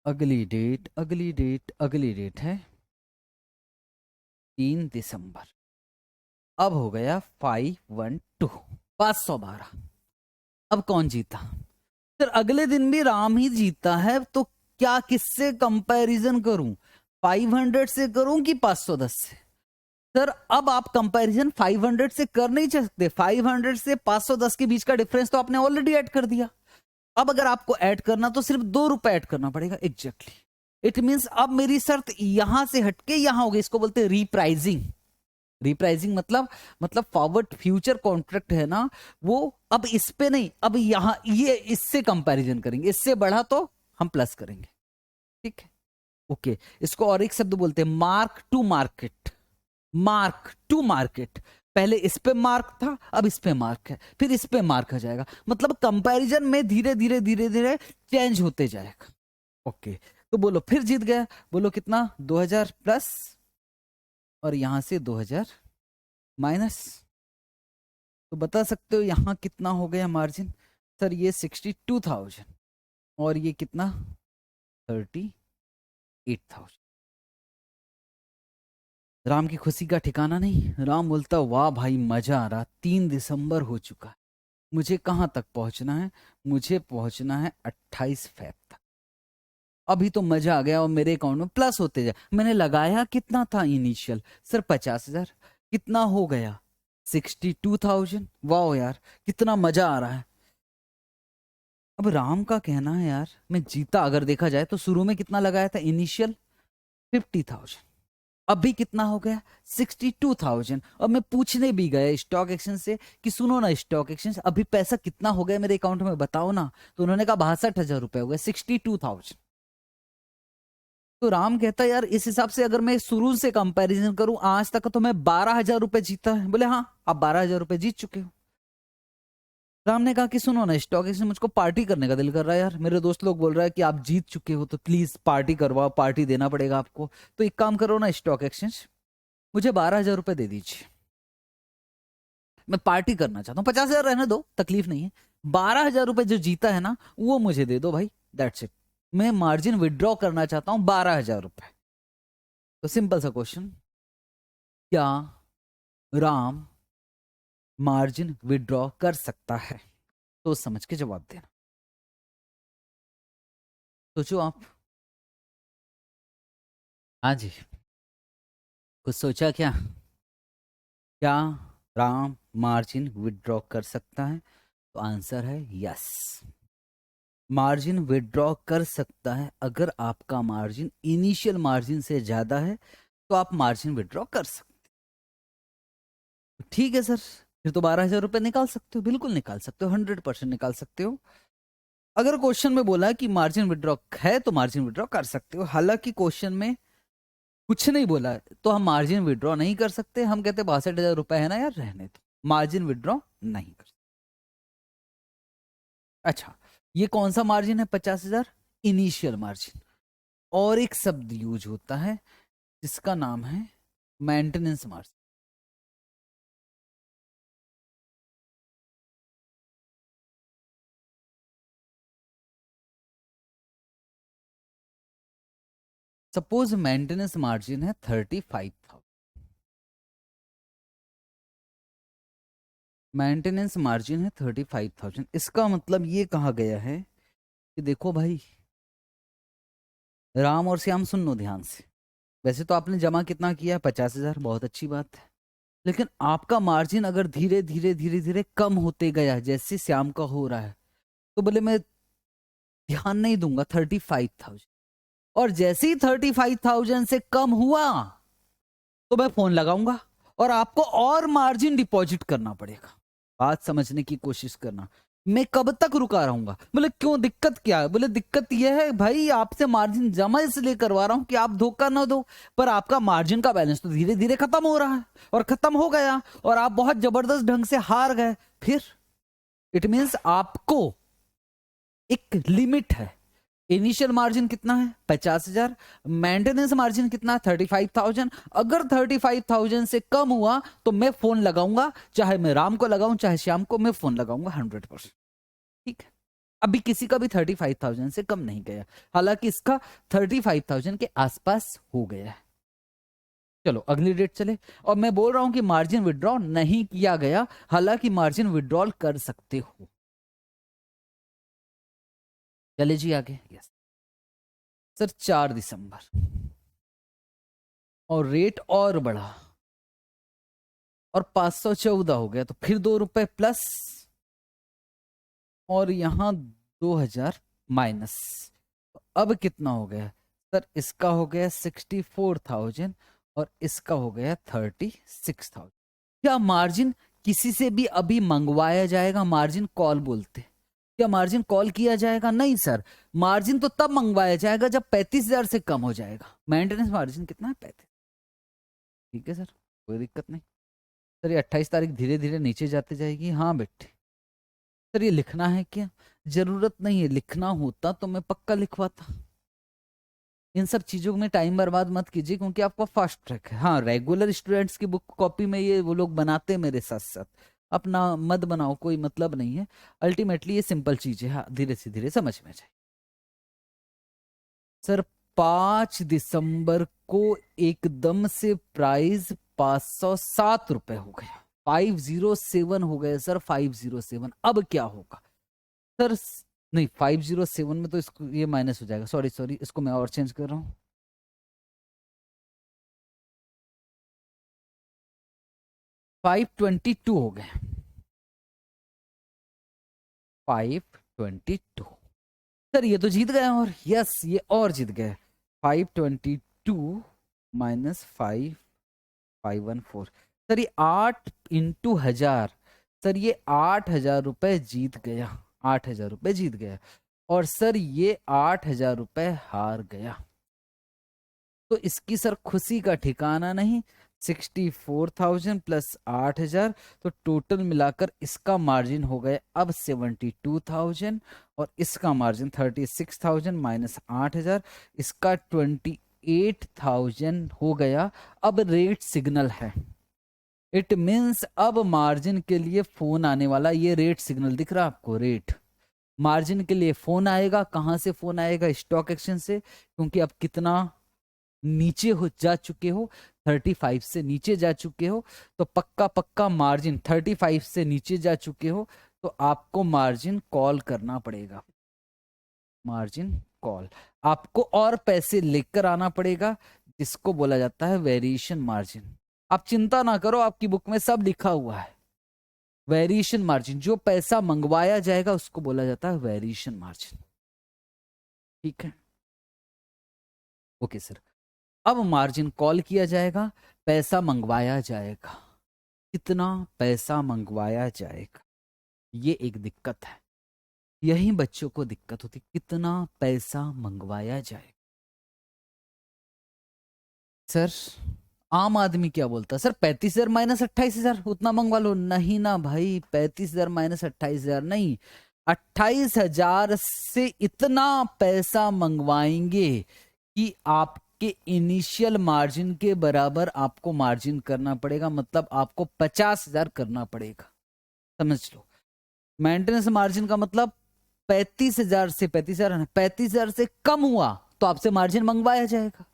अगली डेट, अगली डेट, अगली डेट है 3 दिसंबर। अब हो गया 512, 512। अब कौन जीता? सर अगले दिन भी राम ही जीता है, तो क्या किससे कंपैरिजन करूं? 500 से करूं कि 510 से? सर अब आप कंपैरिजन 500 से कर नहीं सकते, 500 से 510 के बीच का डिफरेंस तो आपने ऑलरेडी ऐड कर दिया। अब अगर आपको ऐड करना तो सिर्फ 2 रुपए ऐड करना पड़ेगा। एग्जैक्टली, इट मींस अब मेरी शर्त यहां से हटके यहां होगी। इसको बोलते हैं रीप्राइजिंग। रीप्राइजिंग मतलब फॉरवर्ड फ्यूचर कॉन्ट्रैक्ट है ना, वो अब इस पे नहीं, अब यहां ये इससे कंपैरिजन करेंगे, इससे बढ़ा तो हम प्लस करेंगे। ठीक है, ओके। इसको और एक शब्द बोलते हैं mark to market. Mark to market, पहले इस पे मार्क था, अब इस पे मार्क है, फिर इस पे मार्क हो जाएगा। मतलब कंपैरिजन में धीरे धीरे धीरे धीरे चेंज होते जाएगा। ओके, तो बोलो फिर जीत गया। बोलो कितना? 2000 प्लस और यहां से 2000 माइनस। तो बता सकते हो यहां कितना हो गया मार्जिन? सर ये 62,000 और ये कितना? 38,000। राम की खुशी का ठिकाना नहीं। राम बोलता वाह भाई मजा आ रहा, 3 दिसंबर हो चुका है, मुझे कहां तक पहुंचना है? मुझे पहुंचना है 28 फेब तक। अभी तो मजा आ गया और मेरे अकाउंट में प्लस होते जाए। मैंने लगाया कितना था इनिशियल? सर 50,000। कितना हो गया? 62,000। वाह यार कितना मजा आ रहा है। अब राम का कहना है यार मैं जीता। अगर देखा जाए तो शुरू में कितना लगाया था इनिशियल? 50,000। अभी कितना हो गया? 62,000। और मैं पूछने भी गया स्टॉक एक्सचेंज से कि सुनो ना स्टॉक एक्सचेंज, अभी पैसा कितना हो गया मेरे अकाउंट में बताओ ना। तो उन्होंने कहा 62,000 रुपए हो गए, 62,000। तो राम कहता है यार इस हिसाब से अगर मैं शुरू से कंपैरिजन करूं आज तक तो मैं 12,000 रुपए जीता है। बोले हाँ आप 12,000 रुपए जीत चुके हो। राम ने कहा कि सुनो ना स्टॉक एक्सचेंज, मुझको पार्टी करने का दिल कर रहा है यार, मेरे दोस्त लोग बोल रहा है कि आप जीत चुके हो तो प्लीज पार्टी करवाओ, पार्टी देना पड़ेगा आपको। तो एक काम करो ना स्टॉक एक्सचेंज, मुझे 12,000 रुपए दे दीजिए, मैं पार्टी करना चाहता हूँ। 50,000 रहने दो, तकलीफ नहीं है। 12,000 रुपए जो जीता है ना वो मुझे दे दो भाई, दैट्स इट। मैं मार्जिन विड्रॉ करना चाहता हूँ 12,000 रुपए। तो सिंपल सा क्वेश्चन, क्या राम मार्जिन विड्रॉ कर सकता है? तो समझ के जवाब देना। सोचो आप। हाँ जी, कुछ सोचा क्या? क्या राम मार्जिन विड्रॉ कर सकता है? तो आंसर है यस, मार्जिन विड्रॉ कर सकता है। अगर आपका मार्जिन इनिशियल मार्जिन से ज्यादा है तो आप मार्जिन विड्रॉ कर सकते हो। ठीक है सर, फिर तो 12,000 रुपए निकाल सकते हो, बिल्कुल निकाल सकते हो, 100% निकाल सकते हो। अगर क्वेश्चन में बोला कि मार्जिन विड्रॉ है तो मार्जिन विड्रॉ कर सकते हो। हालांकि क्वेश्चन में कुछ नहीं बोला है तो हम मार्जिन विड्रॉ नहीं कर सकते। हम कहते 62,000 रुपए है ना यार, रहने दो, मार्जिन विड्रॉ नहीं कर सकते। अच्छा, ये कौन सा मार्जिन है? 50,000 इनिशियल मार्जिन। और एक शब्द यूज होता है जिसका नाम है maintenance margin. Suppose maintenance margin है 35,000। मेंटेनेंस मार्जिन है 35,000। इसका मतलब ये कहा गया है कि देखो भाई राम और श्याम, सुन लो ध्यान से। वैसे तो आपने जमा कितना किया है? 50,000, बहुत अच्छी बात है। लेकिन आपका मार्जिन अगर धीरे धीरे धीरे धीरे कम होते गया जैसे श्याम का हो रहा है, तो बोले मैं ध्यान नहीं दूंगा 35,000। और जैसे ही 35,000 से कम हुआ तो मैं फोन लगाऊंगा और आपको और मार्जिन डिपॉजिट करना पड़ेगा। बात समझने की कोशिश करना। मैं कब तक रुका रहूंगा? बोले क्यों, दिक्कत क्या है? बोले दिक्कत यह है भाई, आपसे मार्जिन जमा इसलिए करवा रहा हूं कि आप धोखा ना दो, पर आपका मार्जिन का बैलेंस तो धीरे धीरे खत्म हो रहा है, और खत्म हो गया और आप बहुत जबरदस्त ढंग से हार गए। फिर इट मीन्स आपको एक लिमिट है। इनिशियल मार्जिन कितना है? 50,000। मेंटेनेंस मार्जिन कितना है? 35,000। अगर 35,000 से कम हुआ तो मैं फोन लगाऊंगा, चाहे मैं राम को लगाऊं चाहे श्याम को, मैं फोन लगाऊंगा 100%। ठीक है, अभी किसी का भी 35,000 से कम नहीं गया, हालांकि इसका 35,000 के आसपास हो गया है। चलो अगली डेट चले। और मैं बोल रहा हूं कि मार्जिन विड्रॉ नहीं किया गया, हालांकि मार्जिन विड्रॉल कर सकते हो। चले जी आगे। यस सर, 4 दिसंबर, और रेट और बढ़ा और 514 हो गया, तो फिर 2 रुपए प्लस, और यहां 2,000 माइनस। तो अब कितना हो गया सर? इसका हो गया 64,000 और इसका हो गया 36,000। क्या मार्जिन किसी से भी अभी मंगवाया जाएगा? मार्जिन कॉल बोलते। क्या मार्जिन कॉल किया जाएगा? नहीं सर, मार्जिन तो तब मंगवाया जाएगा जब 35,000 से कम हो जाएगा। मेंटेनेंस मार्जिन कितना है? 35। ठीक है सर, कोई दिक्कत नहीं। सर ये 28 तारीख धीरे धीरे नीचे जाती जाएगी। हाँ बेटे। सर ये लिखना है क्या? जरूरत नहीं है, लिखना होता तो मैं पक्का लिखवाता। इन सब चीजों में टाइम बर्बाद मत कीजिए, क्योंकि आपका फास्ट ट्रैक है। हाँ, रेगुलर स्टूडेंट्स की बुक कॉपी में ये वो लोग बनाते हैं मेरे साथ साथ, अपना मत बनाओ, कोई मतलब नहीं है। अल्टीमेटली ये सिंपल चीज है, हाँ धीरे से धीरे समझ में जाए। सर 5 दिसंबर को एकदम से प्राइस 507 रुपए हो गया, 507 हो गए सर, 507। अब क्या होगा सर? नहीं, 507 में तो इसको ये माइनस हो जाएगा, सॉरी सॉरी, इसको मैं और चेंज कर रहा हूं। 522 हो गए, 522। सर ये तो जीत गए, और यस ये और जीत गए। 522 माइनस 5,514। सर ये 8 × 1000, सर ये 8,000 रुपए जीत गया, 8,000 रुपए जीत गया। और सर ये 8,000 रुपए हार गया। तो इसकी सर खुशी का ठिकाना नहीं। 64,000 प्लस 8,000, तो टोटल मिलाकर इसका मार्जिन हो गया अब 72,000, और इसका मार्जिन 36,000 माइनस 8,000, इसका 28,000 हो गया। अब रेट सिग्नल है, इट मीन्स अब मार्जिन के लिए फोन आने वाला। ये रेट सिग्नल दिख रहा है आपको? रेट मार्जिन के लिए फोन आएगा। कहां से फोन आएगा? स्टॉक एक्सचेंज से, क्योंकि अब कितना नीचे हो जा चुके हो, 35 से नीचे जा चुके हो, तो पक्का पक्का मार्जिन 35 से नीचे जा चुके हो, तो आपको मार्जिन कॉल करना पड़ेगा। मार्जिन कॉल, आपको और पैसे लेकर आना पड़ेगा, जिसको बोला जाता है वेरिएशन मार्जिन। आप चिंता ना करो, आपकी बुक में सब लिखा हुआ है। वेरिएशन मार्जिन, जो पैसा मंगवाया जाएगा उसको बोला जाता है वेरिएशन मार्जिन। ठीक है, ओके सर। अब मार्जिन कॉल किया जाएगा, पैसा मंगवाया जाएगा। कितना पैसा मंगवाया जाएगा, ये एक दिक्कत है। यही बच्चों को दिक्कत होती, कितना पैसा मंगवाया जाएगा। सर आम आदमी क्या बोलता है? सर 35,000 माइनस 28,000, उतना मंगवा लो। नहीं ना भाई, 35,000 माइनस 28,000 नहीं, 28,000 से इतना पैसा मंगवाएंगे कि आप के इनिशियल मार्जिन के बराबर आपको मार्जिन करना पड़ेगा, मतलब आपको 50,000 करना पड़ेगा। समझ लो, मेंटेनेंस मार्जिन का मतलब 35,000 से 35,000 से कम हुआ तो आपसे मार्जिन मंगवाया जाएगा।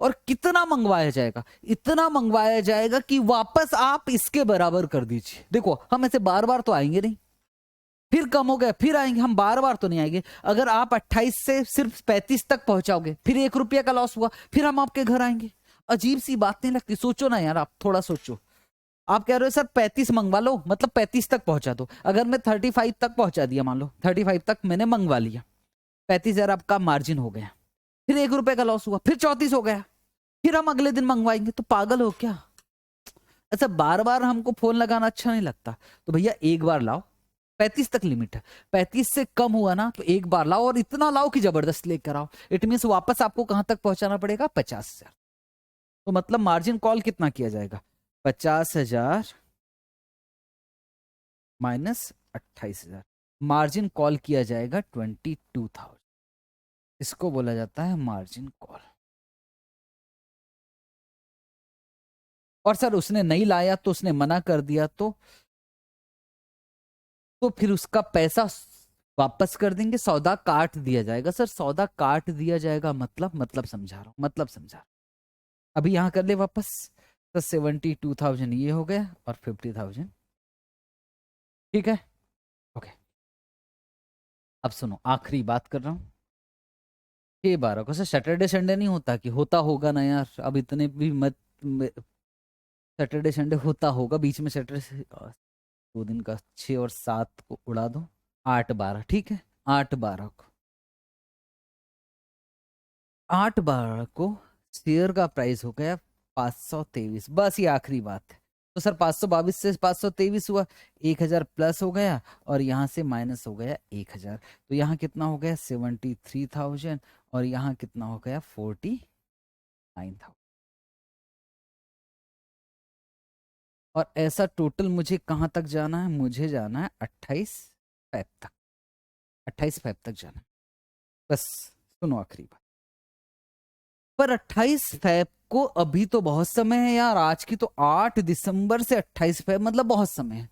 और कितना मंगवाया जाएगा? इतना मंगवाया जाएगा कि वापस आप इसके बराबर कर दीजिए। देखो हम ऐसे बार बार तो आएंगे नहीं, फिर कम हो गया फिर आएंगे, हम बार बार तो नहीं आएंगे। अगर आप 28 से सिर्फ 35 तक पहुंचाओगे, फिर 1 रुपया का लॉस हुआ, फिर हम आपके घर आएंगे। अजीब सी बात नहीं लगती? सोचो ना यार, आप थोड़ा सोचो। आप कह रहे हो सर 35 मंगवा लो, मतलब 35 तक पहुंचा दो। अगर मैं 35 तक पहुंचा दिया, मान लो 35 तक मैंने मंगवा लिया, 35,000 आपका मार्जिन हो गया, फिर 1 रुपए का लॉस हुआ, फिर 34 हो गया, फिर हम अगले दिन मंगवाएंगे। तो पागल हो क्या? ऐसा बार बार हमको फोन लगाना अच्छा नहीं लगता। तो भैया एक बार लाओ, 35 तक लिमिट है, 35 से कम हुआ ना तो एक बार लाओ, और इतना लाओ कि जबरदस्त लेकर आओ। इट मीन्स वापस आपको कहां तक पहुंचाना पड़ेगा, 50,000। तो मतलब मार्जिन कॉल कितना किया जाएगा, 50,000 माइनस 28,000, मार्जिन कॉल किया जाएगा 22,000। इसको बोला जाता है मार्जिन कॉल। और सर उसने नहीं लाया तो, उसने मना कर दिया तो फिर उसका पैसा वापस कर देंगे, सौदा काट दिया जाएगा। सर सौदा काट दिया जाएगा मतलब समझा रहा हूं, मतलब समझा रहा हूं। अभी यहां कर ले वापस, तो 72,000 ये हो गया और 50,000, ठीक है, ओके। अब सुनो, आखिरी बात कर रहा हूं। 6/12 को, सर सैटरडे संडे नहीं होता कि, होता होगा ना यार, अब इतने भी मत, सैटरडे संडे होता होगा बीच में, सैटरडे 2 दिन का, 6 और 7 को उड़ा दो, 8/12, ठीक है। 8/12 को, 8/12 को शेयर का प्राइस हो गया 523। बस ये आखिरी बात है। तो सर 522 से 523 हुआ, 1,000 प्लस हो गया, और यहाँ से माइनस हो गया 1,000। तो यहाँ कितना हो गया 73,000, और यहाँ कितना हो गया 49,000। और ऐसा टोटल मुझे कहाँ तक जाना है, मुझे जाना है 28 तक, 28 तक जाना है। बस सुनो आखिरी बात, पर 28 को अभी तो बहुत समय है यार, आज की तो 8 दिसंबर से 28 मतलब बहुत समय है।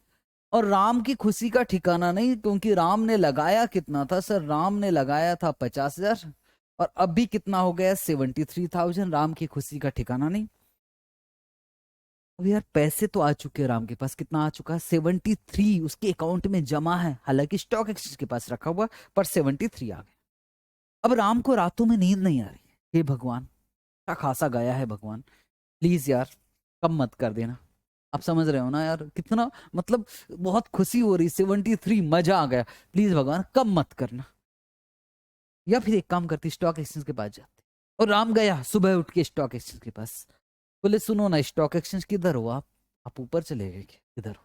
और राम की खुशी का ठिकाना नहीं, क्योंकि राम ने लगाया कितना था सर, राम ने लगाया था 50,000, और अभी कितना हो गया 73,000। राम की खुशी का ठिकाना नहीं। अब यार पैसे तो आ चुके हैं, राम के पास कितना आ चुका है 73 उसके अकाउंट में जमा है, हालांकि स्टॉक एक्सचेंज के पास रखा हुआ, पर 73 आ गए। अब राम को रातों में नींद नहीं आ रही है, हे भगवान, क्या खासा गया है भगवान, प्लीज यार कम मत कर देना। आप समझ रहे हो ना यार, कितना मतलब बहुत खुशी हो रही, 73 मजा आ गया, प्लीज भगवान कम मत करना। या फिर एक काम करती, स्टॉक एक्सचेंज के पास जाते, और राम गया सुबह उठ के स्टॉक एक्सचेंज के पास, बोले सुनो ना स्टॉक एक्सचेंज किधर हो आप ऊपर चले गए क्या, किधर हो,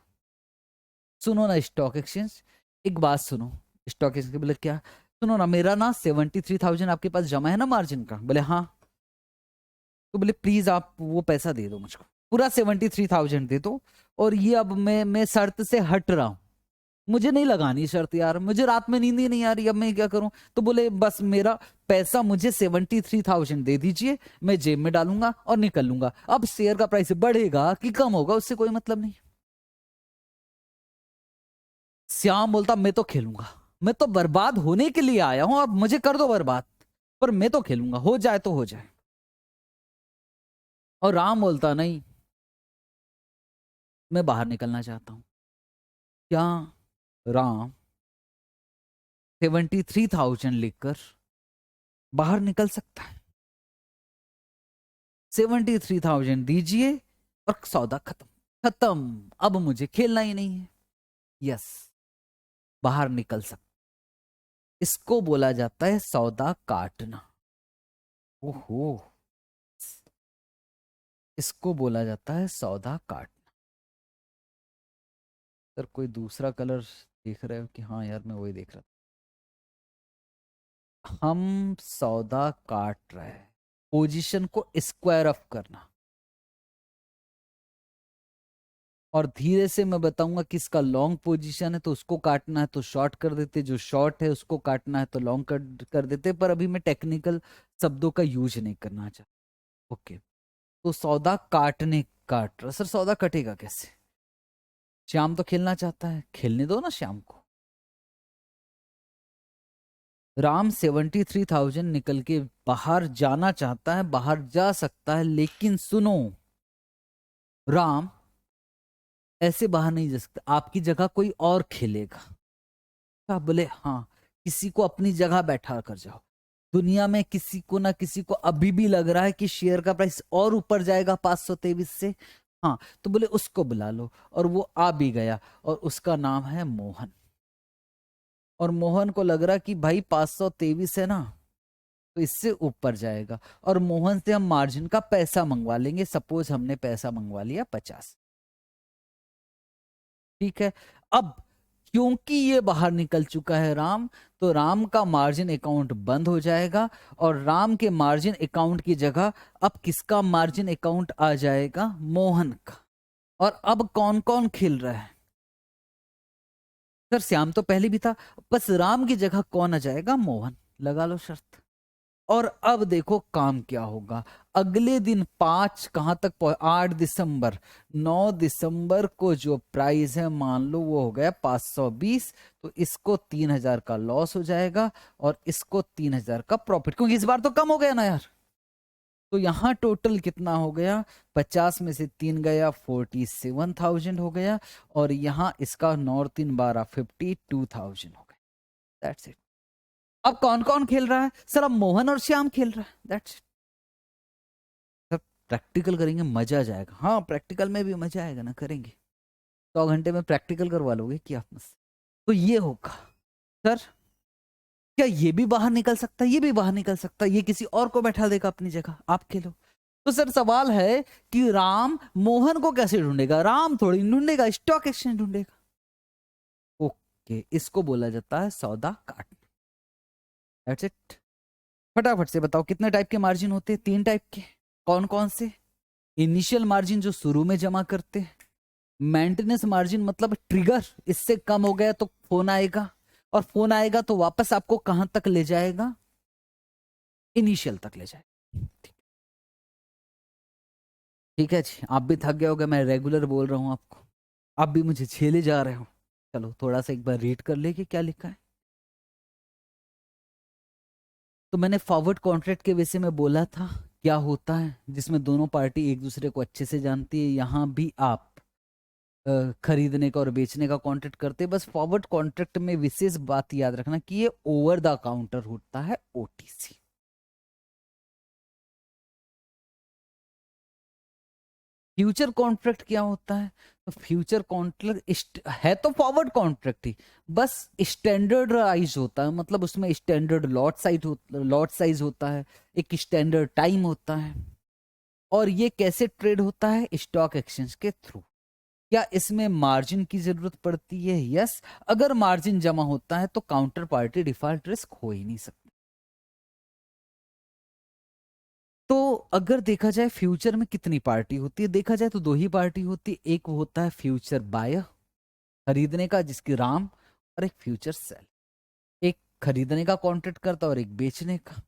सुनो ना स्टॉक एक्सचेंज, एक बात सुनो। स्टॉक एक्सचेंज बोले क्या, सुनो ना मेरा ना 73,000 आपके पास जमा है ना मार्जिन का, बोले हाँ। तो बोले प्लीज आप वो पैसा दे दो मुझको, पूरा 73,000 दे दो, और ये अब मैं शर्त से हट रहा हूं, मुझे नहीं लगानी शर्त यार, मुझे रात में नींद ही नहीं आ रही, अब मैं क्या करूं। तो बोले बस मेरा पैसा मुझे 73,000 दे दीजिए, मैं जेब में डालूंगा और निकल लूंगा। अब शेयर का प्राइस बढ़ेगा कि कम होगा उससे कोई मतलब नहीं। श्याम बोलता मैं तो खेलूंगा, मैं तो बर्बाद होने के लिए आया हूं, अब मुझे कर दो बर्बाद, पर मैं तो खेलूंगा, हो जाए तो हो जाए। और राम बोलता नहीं, मैं बाहर निकलना चाहता हूं। क्या राम 73,000 लेकर बाहर निकल सकता है? 73,000 दीजिए और सौदा खत्म, खत्म, अब मुझे खेलना ही नहीं है। यस, बाहर निकल सकता, इसको बोला जाता है सौदा काटना। ओहो, इसको बोला जाता है सौदा काटना। सर कोई दूसरा कलर देख रहे हो कि, हाँ यार मैं वही देख रहा था। हम सौदा काट रहे हैं, पोजीशन को स्क्वायर अप करना। और धीरे से मैं बताऊंगा कि इसका लॉन्ग पोजीशन है तो उसको काटना है तो शॉर्ट कर देते, जो शॉर्ट है उसको काटना है तो लॉन्ग कर देते, पर अभी मैं टेक्निकल शब्दों का यूज नहीं करना चाहता। ओके, तो सौदा काटने, काट रहा सर, सौदा कटेगा कैसे? श्याम तो खेलना चाहता है, खेलने दो ना श्याम को। राम 73,000 निकल के बाहर जाना चाहता है, बाहर जा सकता है, लेकिन सुनो, राम ऐसे बाहर नहीं जा सकता, आपकी जगह कोई और खेलेगा। आप बोले हाँ, किसी को अपनी जगह बैठा कर जाओ। दुनिया में किसी को ना किसी को अभी भी लग रहा है कि शेयर का प्राइस और ऊपर जाएगा 523 से, हाँ, तो बोले उसको बुला लो, और वो आ भी गया, और उसका नाम है मोहन। और मोहन को लग रहा कि भाई 523 है ना, तो इससे ऊपर जाएगा, और मोहन से हम मार्जिन का पैसा मंगवा लेंगे। सपोज हमने पैसा मंगवा लिया 50, ठीक है। अब क्योंकि ये बाहर निकल चुका है राम, तो राम का मार्जिन अकाउंट बंद हो जाएगा और राम के मार्जिन अकाउंट की जगह अब किसका मार्जिन अकाउंट आ जाएगा? मोहन का। और अब कौन कौन खेल रहा है? सर श्याम तो पहले भी था, बस राम की जगह कौन आ जाएगा? मोहन। लगा लो शर्त। और अब देखो काम क्या होगा। अगले दिन 5 कहां तक 8 दिसंबर, 9 दिसंबर को जो प्राइस है मान लो वो हो गया 520, तो इसको 3000 का लॉस हो जाएगा और इसको 3000 का प्रॉफिट, क्योंकि इस बार तो कम हो गया ना यार। तो यहां टोटल कितना हो गया? 50 में से 3 गया, 47,000 हो गया। और यहां इसका 9 3 12 52,000 हो गया। That's it. अब कौन कौन खेल रहा है? सर अब मोहन और श्याम खेल रहा है। That's it. सर प्रैक्टिकल करेंगे, मजा आ जाएगा। हाँ प्रैक्टिकल में भी मजा आएगा ना, करेंगे। 100 घंटे में प्रैक्टिकल करवा लोगे क्या आप मुझसे? तो ये होगा। सर क्या ये भी बाहर निकल सकता है? ये भी बाहर निकल सकता है, ये किसी और को बैठा देगा अपनी जगह, आप खेलो। तो सर सवाल है कि राम मोहन को कैसे ढूंढेगा? राम थोड़ी ढूंढेगा, स्टॉक एक्सचेंज ढूंढेगा। ओके, इसको बोला जाता है सौदा काटना। That's it. फटाफट से बताओ कितने टाइप के मार्जिन होते हैं? 3 टाइप के। कौन कौन से? इनिशियल मार्जिन जो शुरू में जमा करते हैं, मेंटेनेंस मार्जिन मतलब ट्रिगर, इससे कम हो गया तो फोन आएगा, और फोन आएगा तो वापस आपको कहां तक ले जाएगा? इनिशियल तक ले जाएगा। ठीक है जी, आप भी थक गए होगे, मैं रेगुलर बोल रहा हूं आपको, आप भी मुझे झेले जा रहे हो। चलो थोड़ा सा एक बार रीड कर ले कि क्या लिखा है। तो मैंने फॉरवर्ड कॉन्ट्रैक्ट के विषय में बोला था क्या होता है, जिसमें दोनों पार्टी एक दूसरे को अच्छे से जानती है। यहां भी आप खरीदने का और बेचने का कॉन्ट्रैक्ट करते हैं। बस फॉरवर्ड कॉन्ट्रैक्ट में विशेष बात याद रखना कि ये ओवर द काउंटर होता है, ओटीसी। फ्यूचर कॉन्ट्रैक्ट क्या होता है? तो फ्यूचर कॉन्ट्रैक्ट है तो फॉरवर्ड कॉन्ट्रैक्ट ही, बस स्टैंडर्डाइज होता है, मतलब उसमें स्टैंडर्ड लॉट साइज होता है, एक स्टैंडर्ड टाइम होता है। और ये कैसे ट्रेड होता है? स्टॉक एक्सचेंज के थ्रू। क्या इसमें मार्जिन की जरूरत पड़ती है? यस। अगर मार्जिन जमा होता है तो काउंटर पार्टी डिफॉल्ट रिस्क हो ही नहीं सकता। तो अगर देखा जाए फ्यूचर में कितनी पार्टी होती है, देखा जाए तो 2 ही पार्टी होती है। एक होता है फ्यूचर बायर, खरीदने का, जिसकी राम, और एक फ्यूचर सेल, एक खरीदने का कॉन्ट्रैक्ट करता और एक बेचने का।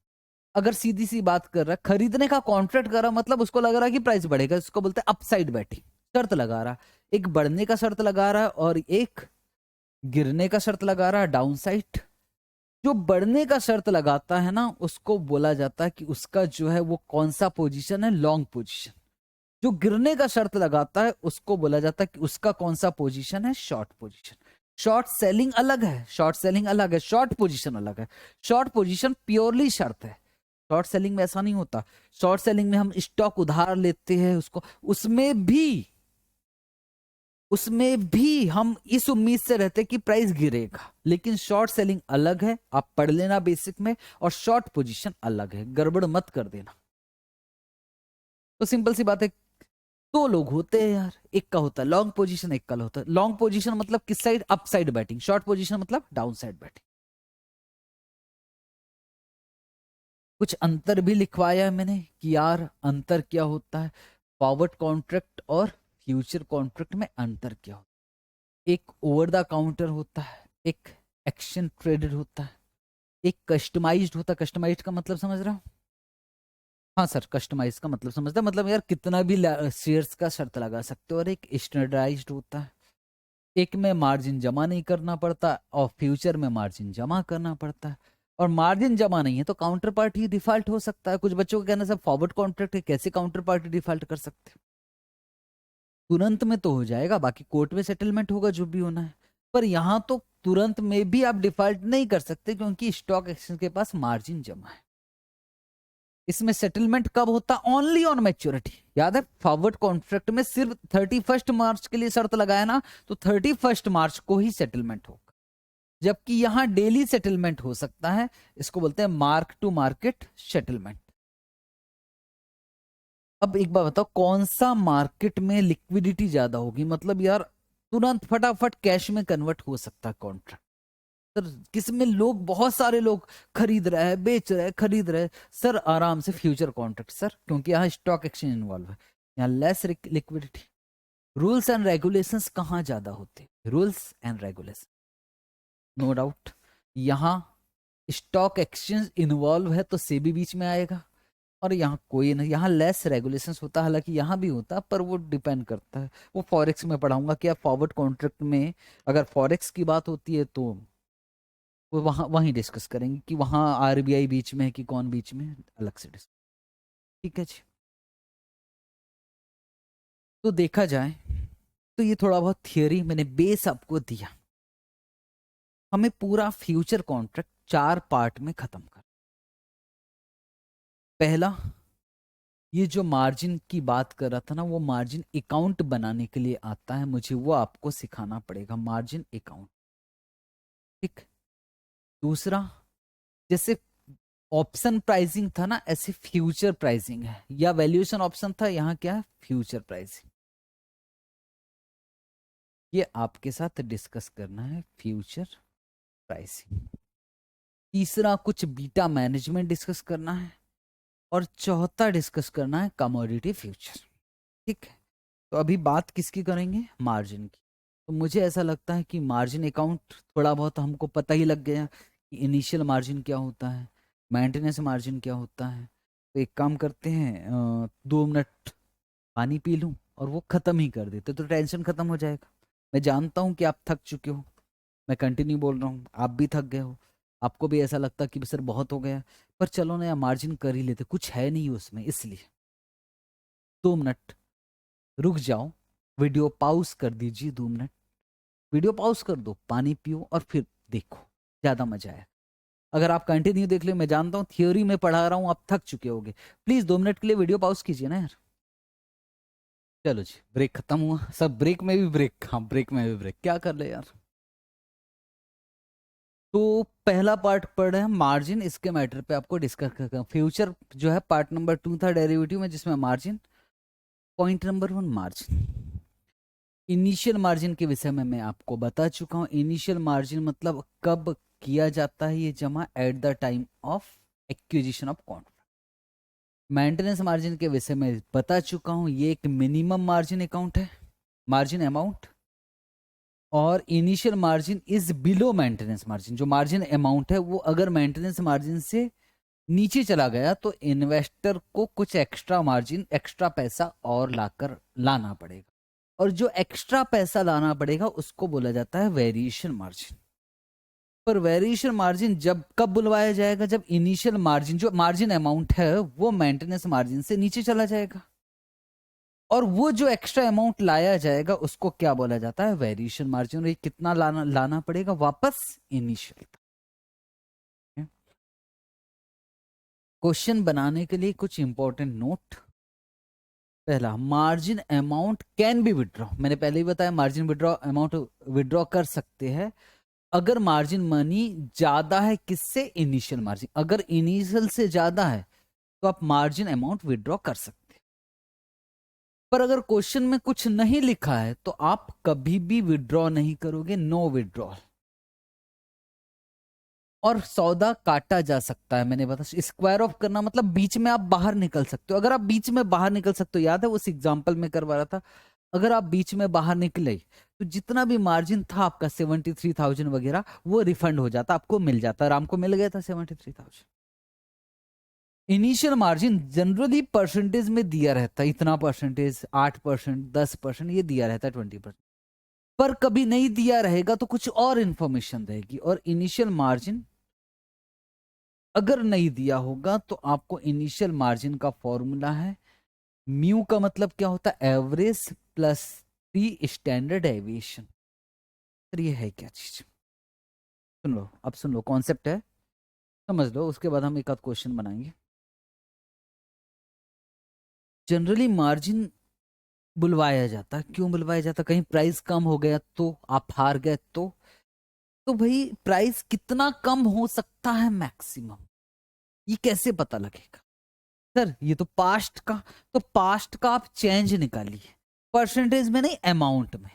अगर सीधी सी बात कर रहा है, खरीदने का कॉन्ट्रैक्ट कर रहा मतलब उसको लग रहा है कि प्राइस बढ़ेगा, इसको बोलते हैं अपसाइड बैटिंग, शर्त लगा रहा। एक बढ़ने का शर्त लगा रहा है और एक गिरने का शर्त लगा रहा है, डाउन साइड। जो बढ़ने का शर्त लगाता है ना, उसको बोला जाता है कि उसका जो है वो कौन सा पोजीशन है, लॉन्ग पोजीशन। जो गिरने का शर्त लगाता है उसको बोला जाता है कि उसका कौन सा पोजीशन है, शॉर्ट पोजीशन। शॉर्ट सेलिंग अलग है, शॉर्ट सेलिंग अलग है, शॉर्ट पोजीशन अलग है। शॉर्ट पोजीशन प्योरली शर्त है। शॉर्ट सेलिंग में ऐसा नहीं होता। शॉर्ट सेलिंग में हम स्टॉक उधार लेते हैं उसको, उसमें भी हम इस उम्मीद से रहते कि प्राइस गिरेगा। लेकिन शॉर्ट सेलिंग अलग है, आप पढ़ लेना बेसिक में, और शॉर्ट पोजीशन अलग है, गड़बड़ मत कर देना। तो सिंपल सी बात है, 2 लोग होते हैं यार, एक का होता है लॉन्ग पोजीशन, एक का होता है लॉन्ग पोजीशन मतलब किस side? Up side batting. Short position मतलब डाउन साइड बैटिंग। कुछ अंतर भी लिखवाया है मैंने कि यार अंतर क्या होता है, फॉरवर्ड कॉन्ट्रैक्ट और फ्यूचर कॉन्ट्रैक्ट में अंतर क्या होता है। एक ओवर द काउंटर होता है, एक एक्शन ट्रेडेड होता है, एक कस्टमाइज्ड होता है। कस्टमाइज्ड का मतलब समझ रहा हूँ? हाँ सर, कस्टमाइज का मतलब समझता है, मतलब यार कितना भी शेयर्स का शर्त लगा सकते हो। और एक स्टैंडर्डाइज्ड होता है, एक में मार्जिन जमा नहीं करना पड़ता और फ्यूचर में मार्जिन जमा करना पड़ता है। और मार्जिन जमा नहीं है तो काउंटर पार्टी डिफॉल्ट हो सकता है। कुछ बच्चों का कहना सब फॉरवर्ड कॉन्ट्रैक्ट है, कैसे काउंटर पार्टी डिफॉल्ट कर सकते हो? तुरंत में तो हो जाएगा, बाकी कोर्ट में सेटलमेंट होगा जो भी होना है। पर यहां तो तुरंत में भी आप डिफॉल्ट नहीं कर सकते, क्योंकि स्टॉक एक्सचेंज के पास मार्जिन जमा है। इसमें सेटलमेंट कब होता? Only on maturity. याद है फॉरवर्ड कॉन्ट्रैक्ट में सिर्फ 31 मार्च के लिए शर्त लगाया ना, तो 31 मार्च को ही सेटलमेंट होगा। जबकि यहां डेली सेटलमेंट हो सकता है, इसको बोलते हैं मार्क टू मार्केट सेटलमेंट। अब एक बात बताओ, कौन सा मार्केट में लिक्विडिटी ज्यादा होगी? मतलब यार तुरंत फटाफट कैश में कन्वर्ट हो सकता है कॉन्ट्रैक्ट। सर किसमें लोग, बहुत सारे लोग खरीद रहे हैं, बेच रहे हैं, खरीद रहे हैं, सर आराम से फ्यूचर कॉन्ट्रैक्ट सर, क्योंकि यहाँ स्टॉक एक्सचेंज इन्वॉल्व है, यहाँ less liquidity. Rules and regulations कहाँ ज्यादा होते, rules and regulation, no doubt. यहाँ स्टॉक एक्सचेंज इन्वॉल्व है तो सेबी बीच में आएगा, और यहाँ कोई नहीं, यहाँ लेस रेगुलेशंस होता है, हालांकि यहाँ भी होता है पर वो डिपेंड करता है। वो फॉरेक्स में पढ़ाऊंगा कि आप फॉरवर्ड कॉन्ट्रैक्ट में अगर फॉरेक्स की बात होती है तो वो वहाँ वहीं डिस्कस करेंगे कि वहाँ आरबीआई बीच में है कि कौन बीच में है, अलग से डिस्कस। ठीक है जी। तो देखा जाए तो ये थोड़ा बहुत थियरी मैंने बेस आपको दिया। हमें पूरा फ्यूचर कॉन्ट्रैक्ट 4 पार्ट में खत्म कर। पहला, ये जो मार्जिन की बात कर रहा था ना, वो मार्जिन अकाउंट बनाने के लिए आता है, मुझे वो आपको सिखाना पड़ेगा, मार्जिन अकाउंट। ठीक। दूसरा, जैसे ऑप्शन प्राइसिंग था ना, ऐसे फ्यूचर प्राइसिंग है, या वैल्यूएशन ऑप्शन था, यहाँ क्या है, फ्यूचर प्राइसिंग। ये आपके साथ डिस्कस करना है, फ्यूचर प्राइसिंग। तीसरा, कुछ बीटा मैनेजमेंट डिस्कस करना है, और चौथा डिस्कस करना है कमोडिटी फ्यूचर। ठीक है। तो अभी बात किसकी करेंगे, मार्जिन की। तो मुझे ऐसा लगता है कि मार्जिन अकाउंट थोड़ा बहुत हमको पता ही लग गया कि इनिशियल मार्जिन क्या होता है, मेंटेनेंस मार्जिन क्या होता है। तो एक काम करते हैं, 2 मिनट पानी पी लूं और वो खत्म ही कर देते, तो टेंशन खत्म हो जाएगा। मैं जानता हूं कि आप थक चुके हो, मैं कंटिन्यू बोल रहा हूँ, आप भी थक गए हो, आपको भी ऐसा लगता कि सर बहुत हो गया, पर चलो ना यार मार्जिन कर ही लेते, कुछ है नहीं उसमें, इसलिए 2 मिनट रुक जाओ, वीडियो पॉज कर दीजिए, 2 मिनट वीडियो पॉज कर दो, पानी पियो और फिर देखो, ज्यादा मजा आया। अगर आप कंटिन्यू देख ले, मैं जानता हूँ थियोरी में पढ़ा रहा हूँ, आप थक चुके होगे, प्लीज 2 मिनट के लिए वीडियो पॉज कीजिए ना यार। चलो जी, ब्रेक खत्म हुआ, सब ब्रेक में भी ब्रेक, हाँ ब्रेक में भी ब्रेक, क्या कर ले यार। तो पहला पार्ट पढ़ रहे हैं मार्जिन, इसके मैटर पे आपको डिस्कस करना। फ्यूचर जो है पार्ट नंबर 2 था डेरिवेटिव में, जिसमें margin, point number 1 margin. Initial margin के विषय में मैं आपको बता चुका हूं। इनिशियल मार्जिन मतलब कब किया जाता है ये जमा, at the time of acquisition of contract. Maintenance margin के विषय में बता चुका हूं, ये एक मिनिमम मार्जिन अकाउंट है, मार्जिन अमाउंट। और initial margin is below maintenance margin, जो मार्जिन अमाउंट है वो अगर मेंटेनेंस मार्जिन से नीचे चला गया तो इन्वेस्टर को कुछ एक्स्ट्रा मार्जिन, एक्स्ट्रा पैसा और लाकर लाना पड़ेगा, और जो एक्स्ट्रा पैसा लाना पड़ेगा उसको बोला जाता है वेरिएशन मार्जिन। पर वेरिएशन मार्जिन जब कब बुलवाया जाएगा, जब इनिशियल मार्जिन, जो मार्जिन अमाउंट है वो मेंटेनेंस मार्जिन से नीचे चला जाएगा, और वो जो एक्स्ट्रा अमाउंट लाया जाएगा उसको क्या बोला जाता है, वेरिएशन मार्जिन। और ये कितना लाना पड़ेगा वापस, इनिशियल। क्वेश्चन बनाने के लिए कुछ इंपॉर्टेंट नोट। पहला, margin amount can be withdraw, मैंने पहले ही बताया मार्जिन विड्रॉ अमाउंट विड्रॉ कर सकते हैं अगर मार्जिन मनी ज्यादा है, किससे, इनिशियल मार्जिन। अगर इनिशियल से ज्यादा है तो आप मार्जिन अमाउंट विड्रॉ कर सकते हैं। पर अगर क्वेश्चन में कुछ नहीं लिखा है तो आप कभी भी विड्रॉ नहीं करोगे, नो विड्रॉल। और सौदा काटा जा सकता है, मैंने बताया स्क्वायर ऑफ करना मतलब बीच में आप बाहर निकल सकते हो। अगर आप बीच में बाहर निकल सकते हो, याद है उस एग्जांपल में करवा रहा था, अगर आप बीच में बाहर निकले तो जितना भी मार्जिन था आपका 73,000 वगैरह, वो रिफंड हो जाता, आपको मिल जाता। राम को मिल गया था 73,000। इनिशियल मार्जिन जनरली परसेंटेज में दिया रहता है, इतना परसेंटेज, 8%, 10%, ये दिया रहता है, 20%। पर कभी नहीं दिया रहेगा तो कुछ और इंफॉर्मेशन रहेगी। और इनिशियल मार्जिन अगर नहीं दिया होगा तो आपको इनिशियल मार्जिन का फॉर्मूला है, म्यू का मतलब क्या होता है, average plus T standard aviation. ये है क्या चीज, सुन लो, अब सुन लो, कॉन्सेप्ट है, समझ लो, उसके बाद हम एक आध क्वेश्चन बनाएंगे। जनरली मार्जिन बुलवाया जाता है, क्यों बुलवाया जाता, कहीं प्राइस कम हो गया तो आप हार गए तो भाई प्राइस कितना कम हो सकता है मैक्सिमम, ये कैसे पता लगेगा सर, ये तो पास्ट का, तो पास्ट का आप चेंज निकालिए, परसेंटेज में नहीं, अमाउंट में।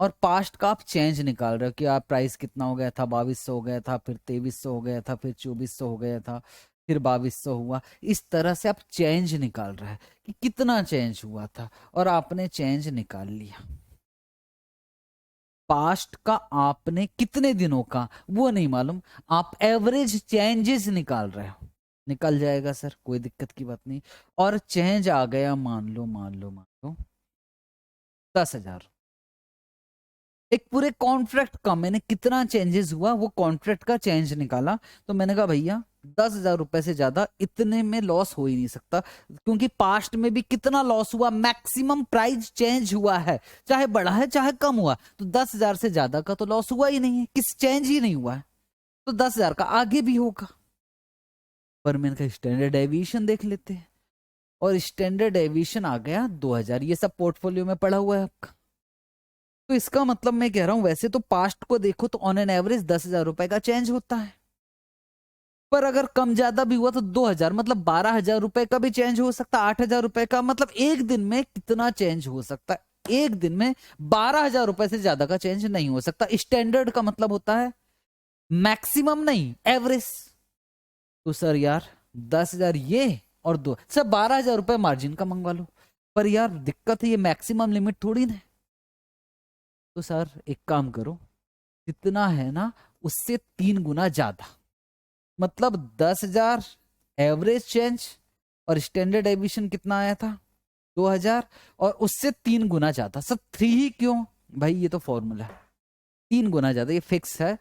और पास्ट का आप चेंज निकाल रहे हो कि आप प्राइस कितना हो गया था, 2200 हो गया था, फिर 2300 हो गया था, फिर 2400 हो गया था, फिर 2200 हुआ। इस तरह से आप चेंज निकाल रहे हैं कि कितना चेंज हुआ था, और आपने चेंज निकाल लिया। पास्ट का आपने कितने दिनों का वो नहीं मालूम, आप एवरेज चेंजेस निकाल रहे हो। निकल जाएगा सर, कोई दिक्कत की बात नहीं। और चेंज आ गया, मान लो 10,000। एक पूरे कॉन्ट्रैक्ट का मैंने कितना चेंजेस हुआ वो कॉन्ट्रैक्ट का चेंज निकाला। तो मैंने कहा भैया 10,000 रुपए से ज्यादा इतने में लॉस हो ही नहीं सकता, क्योंकि पास्ट में भी कितना लॉस हुआ, मैक्सिमम प्राइस चेंज हुआ है, चाहे बढ़ा है चाहे कम हुआ, तो 10,000 से ज्यादा का तो लॉस हुआ ही नहीं है, किस चेंज ही नहीं हुआ है, तो 10,000 का आगे भी होगा। पर मैंने कहा स्टैंडर्ड डेविएशन देख लेते हैं, और स्टैंडर्ड डेविएशन आ गया 2,000। ये सब पोर्टफोलियो में पड़ा हुआ है आपका। तो इसका मतलब मैं कह रहा हूं, वैसे तो पास्ट को देखो तो ऑन एन एवरेज 10,000 रुपए का चेंज होता है, पर अगर कम ज्यादा भी हुआ तो 2,000 मतलब 12,000 रुपए का भी चेंज हो सकता है, 8,000 रुपए का। मतलब एक दिन में कितना चेंज हो सकता है, एक दिन में 12,000 रुपए से ज्यादा का चेंज नहीं हो सकता। स्टैंडर्ड का मतलब होता है मैक्सिमम नहीं, एवरेज। तो सर यार 10,000 ये और दो सर 12,000 रुपए मार्जिन का मंगवा लो, पर यार दिक्कत है ये मैक्सिमम लिमिट थोड़ी ना है। तो सर एक काम करो, जितना है ना उससे 3 गुना ज्यादा, मतलब 10,000 एवरेज चेंज, और स्टैंडर्ड एविएशन कितना आया था 2,000, और उससे 3 गुना ज्यादा। सब 3 ही क्यों भाई, ये तो फॉर्मूला है, 3 गुना ज्यादा, ये फिक्स है।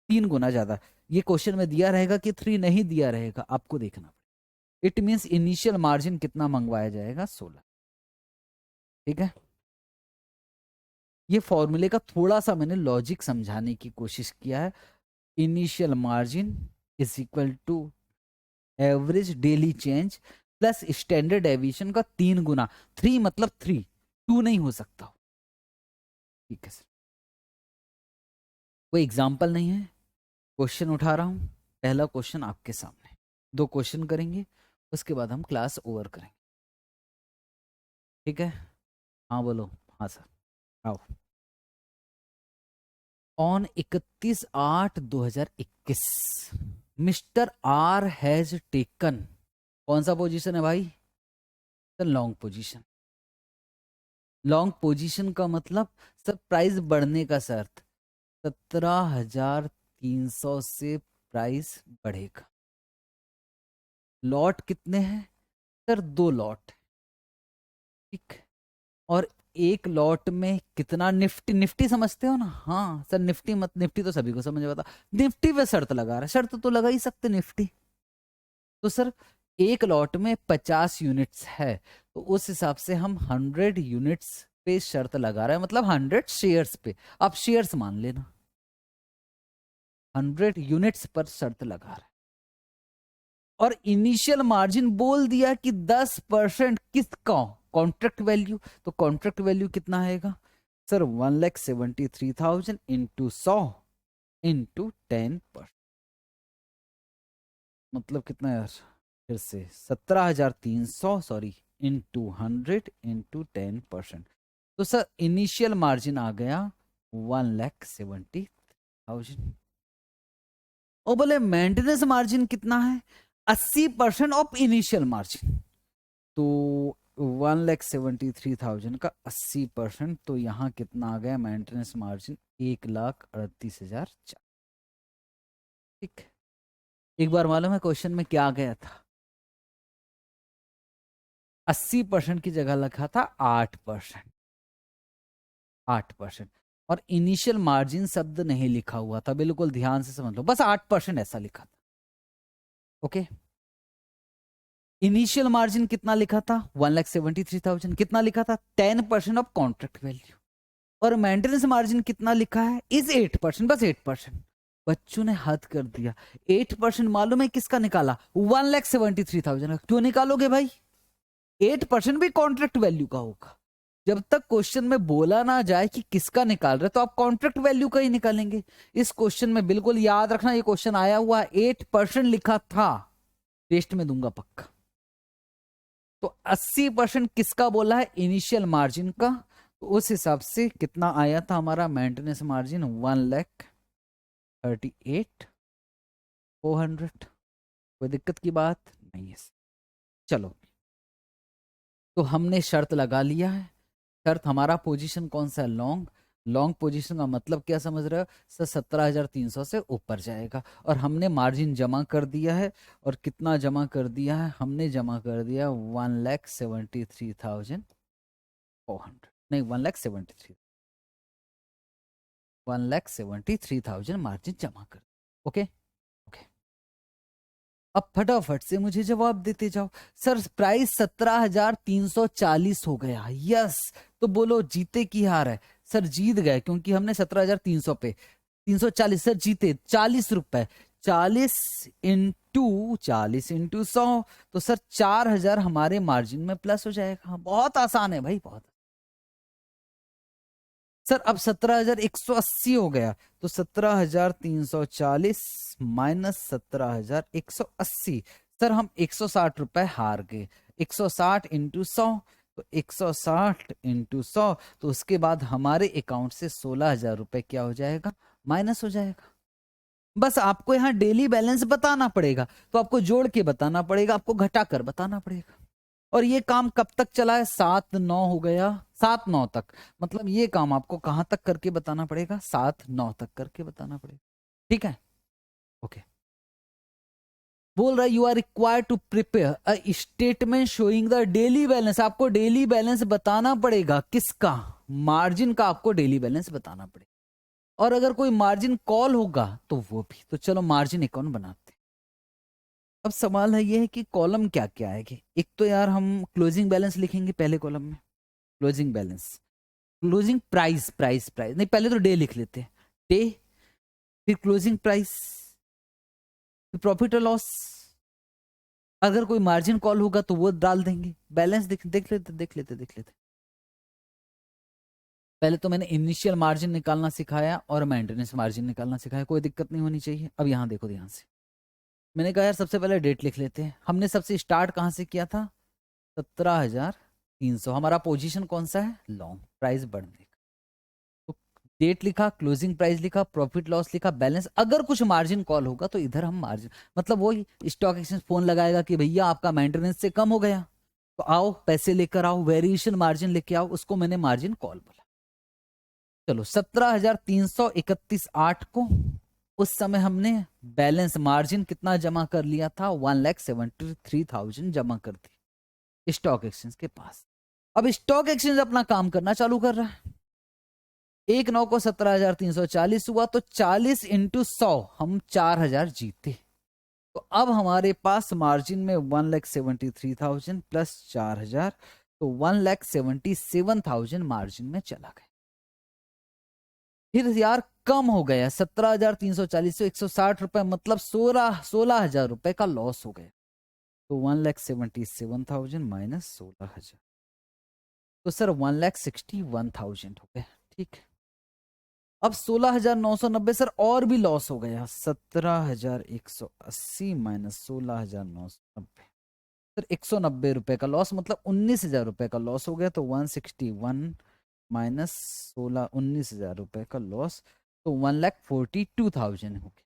3 गुना ज्यादा ये क्वेश्चन में दिया रहेगा कि 3 नहीं दिया रहेगा, आपको देखना। इट मीन्स इनिशियल मार्जिन कितना मंगवाया जाएगा, 16। ठीक है, ये फॉर्मूले का थोड़ा सा मैंने लॉजिक समझाने की कोशिश किया है। Initial margin is equal to average daily change plus standard deviation का 3 गुना। 3 मतलब 3, 2 नहीं हो सकता। ठीक है सर, कोई एग्जाम्पल नहीं है, क्वेश्चन उठा रहा हूं। पहला क्वेश्चन आपके सामने, 2 क्वेश्चन करेंगे, उसके बाद हम क्लास ओवर करेंगे। ठीक है, हाँ बोलो। हाँ सर, आओ। On 31/8/2021 Mister R has taken, कौन सा पोजीशन है भाई, लॉन्ग पोजीशन। लॉन्ग पोजीशन का मतलब सर प्राइस बढ़ने का शर्त, 17,300 से प्राइस बढ़ेगा। लॉट कितने हैं सर, 2 लॉट। ठीक, और एक लॉट में कितना, निफ्टी, निफ्टी समझते हो ना, हाँ सर निफ्टी, मत निफ्टी तो सभी को समझ में आता, निफ्टी पे शर्त लगा रहा है, शर्त तो लगा ही सकते निफ्टी। तो सर एक लॉट में 50 यूनिट्स है, तो उस हिसाब से हम 100 यूनिट्स पे शर्त लगा रहे हैं, मतलब 100 शेयर्स पे, आप शेयर्स मान लेना, 100 यूनिट्स पर शर्त लगा रहे हैं। और इनिशियल मार्जिन बोल दिया कि 10% किसका, कॉन्ट्रैक्ट वैल्यू। तो कॉन्ट्रैक्ट वैल्यू कितना आएगा सर, 1,73,000 इंटू 100 इंटू 10%, मतलब कितना यार, फिर से 17,300 सॉरी इंटू 100 इंटू 10%। तो सर इनिशियल मार्जिन आ गया 1,70,000। और बोले मेंटेनेंस मार्जिन कितना है, 80% ऑफ इनिशियल मार्जिन। तो 1,73,000 का 80%, तो यहाँ कितना आ गया मेंटेनेंस मार्जिन, 1,38,000। ठीक, एक बार मालूम है क्वेश्चन में क्या आ गया था, 80% की जगह लिखा था 8%, 8%। और इनिशियल मार्जिन शब्द नहीं लिखा हुआ था, बिल्कुल ध्यान से समझ लो, बस 8% ऐसा लिखा था। ओके, इनिशियल मार्जिन कितना लिखा था 1,73,000, कितना लिखा था 10% ऑफ कॉन्ट्रैक्ट वैल्यू। और मेंटेनेंस मार्जिन कितना लिखा है इज 8%, बस 8%। बच्चों ने हद कर दिया, 8% मालूम है किसका निकाला, 1,73,000 का। क्यों निकालोगे भाई, 8% भी कॉन्ट्रैक्ट वैल्यू का होगा। जब तक क्वेश्चन में बोला ना जाए कि किसका निकाल रहे, तो आप कॉन्ट्रैक्ट वैल्यू का ही निकालेंगे। इस क्वेश्चन में बिल्कुल याद रखना, ये क्वेश्चन आया हुआ 8% लिखा था, टेस्ट में दूंगा पक्का। तो 80% किसका बोला है, इनिशियल मार्जिन का। तो उस हिसाब से कितना आया था हमारा मेंटेनेंस मार्जिन, 1,38,400। कोई दिक्कत की बात नहीं है। चलो, तो हमने शर्त लगा लिया है। शर्त हमारा पोजीशन कौन सा है, लॉन्ग। लॉन्ग पोजीशन का मतलब क्या समझ रहे हो सर, 17,300 से ऊपर जाएगा। और हमने मार्जिन जमा कर दिया है। और कितना जमा कर दिया है, हमने जमा कर दिया 1,73,400, नहीं 1,73,000 मार्जिन जमा कर। Okay okay. अब फटाफट से मुझे जवाब देते जाओ। सर प्राइस 17,340 हो गया, यस। तो बोलो जीते की हार है। सर जीत गए, क्योंकि हमने 17,300 पे 340, सर जीते 40 रुपए। 40 इंटू 100, तो सर 4,000 हमारे मार्जिन में प्लस हो जाएगा। बहुत आसान है भाई, बहुत। सर अब 17,180 हो गया, तो 17,340 माइनस 17,180। सर हम 160 रुपए हार गए। 160 इंटू 100, तो 160 इंटू 100, तो उसके बाद हमारे अकाउंट से 16,000 रुपए क्या हो जाएगा, माइनस हो जाएगा। बस आपको यहाँ डेली बैलेंस बताना पड़ेगा, तो आपको जोड़ के बताना पड़ेगा, आपको घटा कर बताना पड़ेगा। और ये काम कब तक चला है, 7-9 हो गया, 7-9 तक। मतलब ये काम आपको कहां तक करके बताना पड़ेगा, 7-9 तक करके बताना पड़ेगा। ठीक है, ओके। बोल रहा है you are required to prepare a statement showing the daily balance. आपको डेली बैलेंस बताना पड़ेगा, किसका, मार्जिन का आपको डेली बैलेंस बताना पड़ेगा। और अगर कोई मार्जिन कॉल होगा तो वो भी। तो चलो मार्जिन अकाउंट बनाते हैं। अब सवाल है ये है कि कॉलम क्या क्या आएगी। एक तो यार हम क्लोजिंग बैलेंस लिखेंगे पहले कॉलम में, closing balance. Closing price, price price नहीं, पहले तो डे लिख लेते हैं, डे। फिर क्लोजिंग प्राइस, फिर प्रॉफिट और लॉस। अगर कोई मार्जिन कॉल होगा तो वो डाल देंगे। बैलेंस देख लेते। पहले तो मैंने इनिशियल मार्जिन निकालना सिखाया और मेंटेनेंस मार्जिन निकालना सिखाया, कोई दिक्कत नहीं होनी चाहिए। अब यहाँ देखो ध्यान से, मैंने कहा यार सबसे पहले डेट लिख लेते हैं। हमने सबसे स्टार्ट कहाँ से किया था, 17,300। हमारा पोजीशन कौन सा है, लॉन्ग, प्राइस बढ़ने का। तो डेट लिखा, क्लोजिंग प्राइस लिखा, प्रॉफिट लॉस लिखा, बैलेंस। अगर कुछ मार्जिन कॉल होगा तो इधर हम मार्जिन, मतलब वो स्टॉक एक्सचेंज फोन लगाएगा कि भैया आपका मेंटेनेंस से कम हो गया, तो आओ पैसे लेकर आओ, वेरिएशन मार्जिन लेके आओ, उसको मैंने मार्जिन कॉल बोला। चलो 17,331.8 को उस समय हमने बैलेंस मार्जिन कितना जमा कर लिया था, 1,73,000 जमा कर दी स्टॉक एक्सचेंज के पास। अब स्टॉक एक्सचेंज अपना काम करना चालू कर रहा है। 1/9 को 17,340 हुआ, तो 40 इंटू 100 हम 4,000 जीते। तो अब हमारे पास मार्जिन में 1,73,000 प्लस 4,000, तो 1,77,000 मार्जिन में चला गया। फिर यार कम हो गया, 17,340 से 160 रुपए, मतलब 16,000 रुपए का लॉस हो गया। तो 1,77,000 माइनस 16,000, तो सर 1,61,000 हो गया। ठीक है, अब 16,990 सर और भी लॉस हो गया, 17,180 माइनस 16,990, सर 190 रुपए का लॉस, मतलब 19,000 रुपए का लॉस हो गया। तो 161 माइनस 16, 19,000 रुपए का लॉस, तो 1,42,000 हो गया।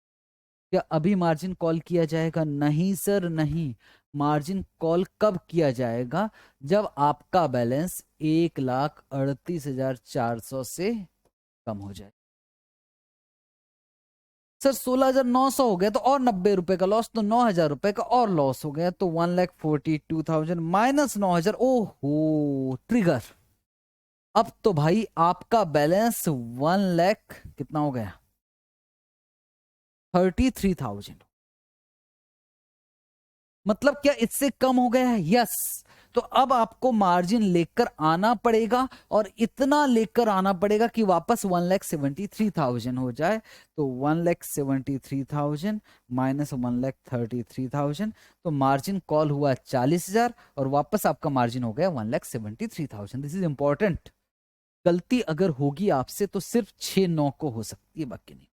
क्या अभी मार्जिन कॉल किया जाएगा, नहीं सर नहीं। मार्जिन कॉल कब किया जाएगा, जब आपका बैलेंस 1,38,400 से कम हो जाए। सर 16,900 हो गया, तो और 90 रुपए का लॉस, तो 9,000 रुपए का और लॉस हो गया। तो 1,42,000 माइनस 9,000, ओहो ट्रिगर। अब तो भाई आपका बैलेंस 1,00,000 कितना हो गया, 33,000। मतलब क्या इससे कम हो गया है, यस। तो अब आपको मार्जिन लेकर आना पड़ेगा, और इतना लेकर आना पड़ेगा कि वापस 1,73,000 हो जाए। तो 1,73,000 माइनस 1,33,000, तो मार्जिन कॉल हुआ 40,000, और वापस आपका मार्जिन हो गया 1,73,000। This is important. गलती अगर होगी आपसे तो सिर्फ 6-9 को हो सकती है, बाकी नहीं।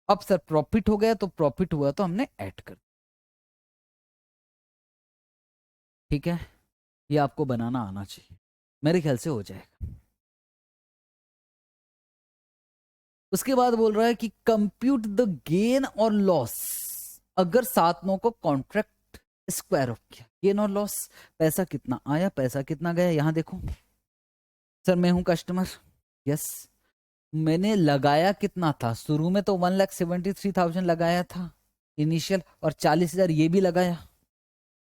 अब सर प्रॉफिट हो गया, तो प्रॉफिट हुआ तो हमने ऐड कर, ठीक है। ये आपको बनाना आना चाहिए, मेरे ख्याल से हो जाएगा। उसके बाद बोल रहा है कि कंप्यूट द गेन और लॉस अगर 7 9 को कॉन्ट्रैक्ट स्क्वायर ऑफ किया। गेन और लॉस, पैसा कितना आया पैसा कितना गया, यहां देखो सर मैं हूं कस्टमर, यस मैंने लगाया कितना था शुरू में, तो 1,73,000 लगाया था इनिशियल, और 40,000 ये भी लगाया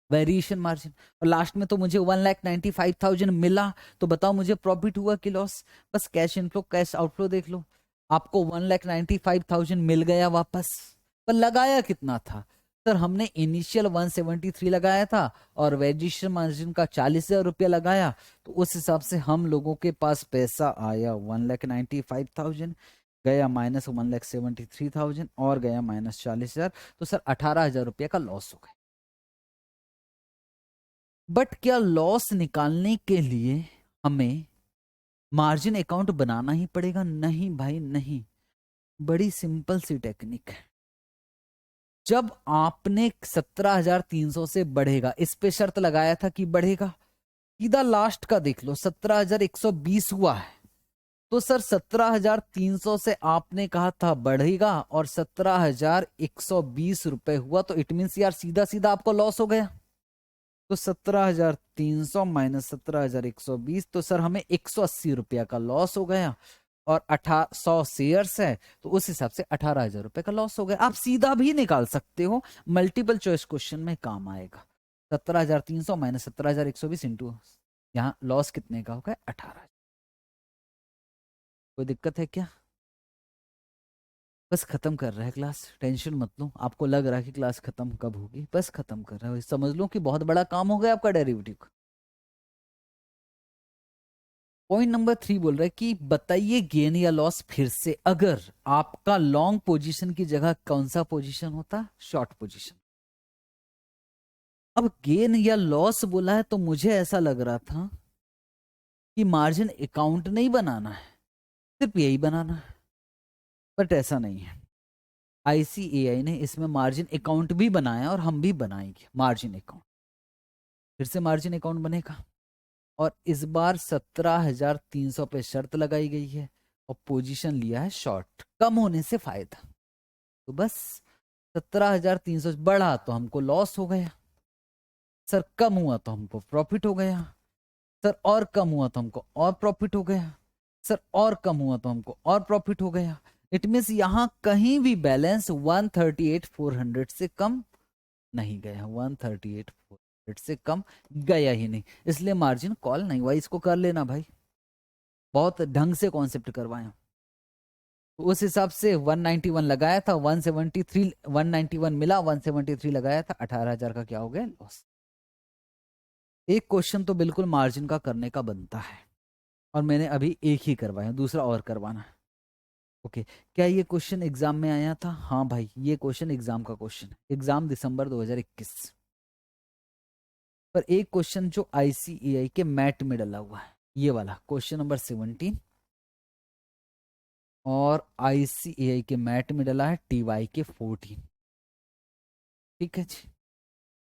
वेरिएशन मार्जिन, और लास्ट में तो मुझे 1,95,000 मिला। तो बताओ मुझे प्रॉफिट हुआ कि लॉस? बस कैश इनफ्लो कैश आउटफ्लो देख लो, आपको 1,95,000 मिल गया वापस, पर लगाया कितना था? सर हमने इनिशियल 173 लगाया था और वेरिएशन मार्जिन का 40,000 रुपया लगाया, तो उस हिसाब से हम लोगों के पास पैसा आया 1,95,000, गया माइनस 1,73,000 और गया माइनस 40,000, तो सर 18,000 रुपये का लॉस हो गया। बट क्या लॉस निकालने के लिए हमें मार्जिन अकाउंट बनाना ही पड़ेगा? नहीं भाई नहीं, बड़ी सिंपल सी टेक्निक है। जब आपने 17,300 से बढ़ेगा, इस पे शर्त लगाया था कि बढ़ेगा, सीधा लास्ट का देख लो 17,120 हुआ है, तो सर 17,300 से आपने कहा था बढ़ेगा और 17,120 रुपए हुआ, तो इट मीन्स यार सीधा सीधा आपको लॉस हो गया। तो 17,300 माइनस 17,120, तो सर हमें 180 रुपया का लॉस हो गया, और 100 शेयर्स है तो उस हिसाब से 18,000 रुपए का लॉस हो गया। आप सीधा भी निकाल सकते हो, मल्टीपल चॉइस क्वेश्चन में काम आएगा। 17,300 माइनस 17,120 इंटू यहाँ लॉस कितने का होगा? 18,000। कोई दिक्कत है क्या? बस खत्म कर रहा है क्लास, टेंशन मत लो। आपको लग रहा है कि क्लास खत्म कब होगी, बस खत्म कर रहा है, समझ लो कि बहुत बड़ा काम हो गया आपका डेरिवेटिव का। पॉइंट नंबर 3 बोल रहा है कि बताइए गेन या लॉस फिर से अगर आपका लॉन्ग पोजीशन की जगह कौन सा पोजीशन होता? Short position. अब गेन या लॉस बोला है तो मुझे ऐसा लग रहा था कि मार्जिन अकाउंट नहीं बनाना है, सिर्फ यही बनाना है, बट ऐसा नहीं है। आईसीएआई ने इसमें मार्जिन अकाउंट भी बनाया और हम भी बनाएंगे मार्जिन अकाउंट। फिर से मार्जिन अकाउंट बनेगा और इस बार 17,300 पे शर्त लगाई गई है और पोजीशन लिया है शॉर्ट, कम होने से फायदा। तो बस 17,300 बढ़ा तो हमको लॉस हो गया, सर कम हुआ तो हमको प्रॉफिट हो गया, सर और कम हुआ तो हमको और प्रॉफिट हो गया, सर और कम हुआ तो हमको और प्रॉफिट हो गया। इट मीन्स यहां कहीं भी बैलेंस 138,400 से कम नहीं गया, 138,400 से कम गया ही नहीं, इसलिए मार्जिन कॉल नहीं हुआ। इसको कर लेना भाई, बहुत ढंग से कॉन्सेप्ट करवाए। तो उस हिसाब से 191 लगाया था, 173 191 मिला, 173 लगाया था, 18,000 का क्या हो गया? लॉस। एक क्वेश्चन तो बिल्कुल मार्जिन का करने का बनता है और मैंने अभी एक ही करवाया, दूसरा और करवाना है। ओके, क्या ये क्वेश्चन एग्जाम में आया था? हाँ भाई, ये क्वेश्चन एग्जाम का क्वेश्चन है, एग्जाम दिसंबर 2021। पर एक क्वेश्चन जो आईसीएआई के मैट में डला हुआ है, ये वाला क्वेश्चन नंबर 17, और आईसीएआई के मैट में डला है टीवाई के 14। ठीक है जी,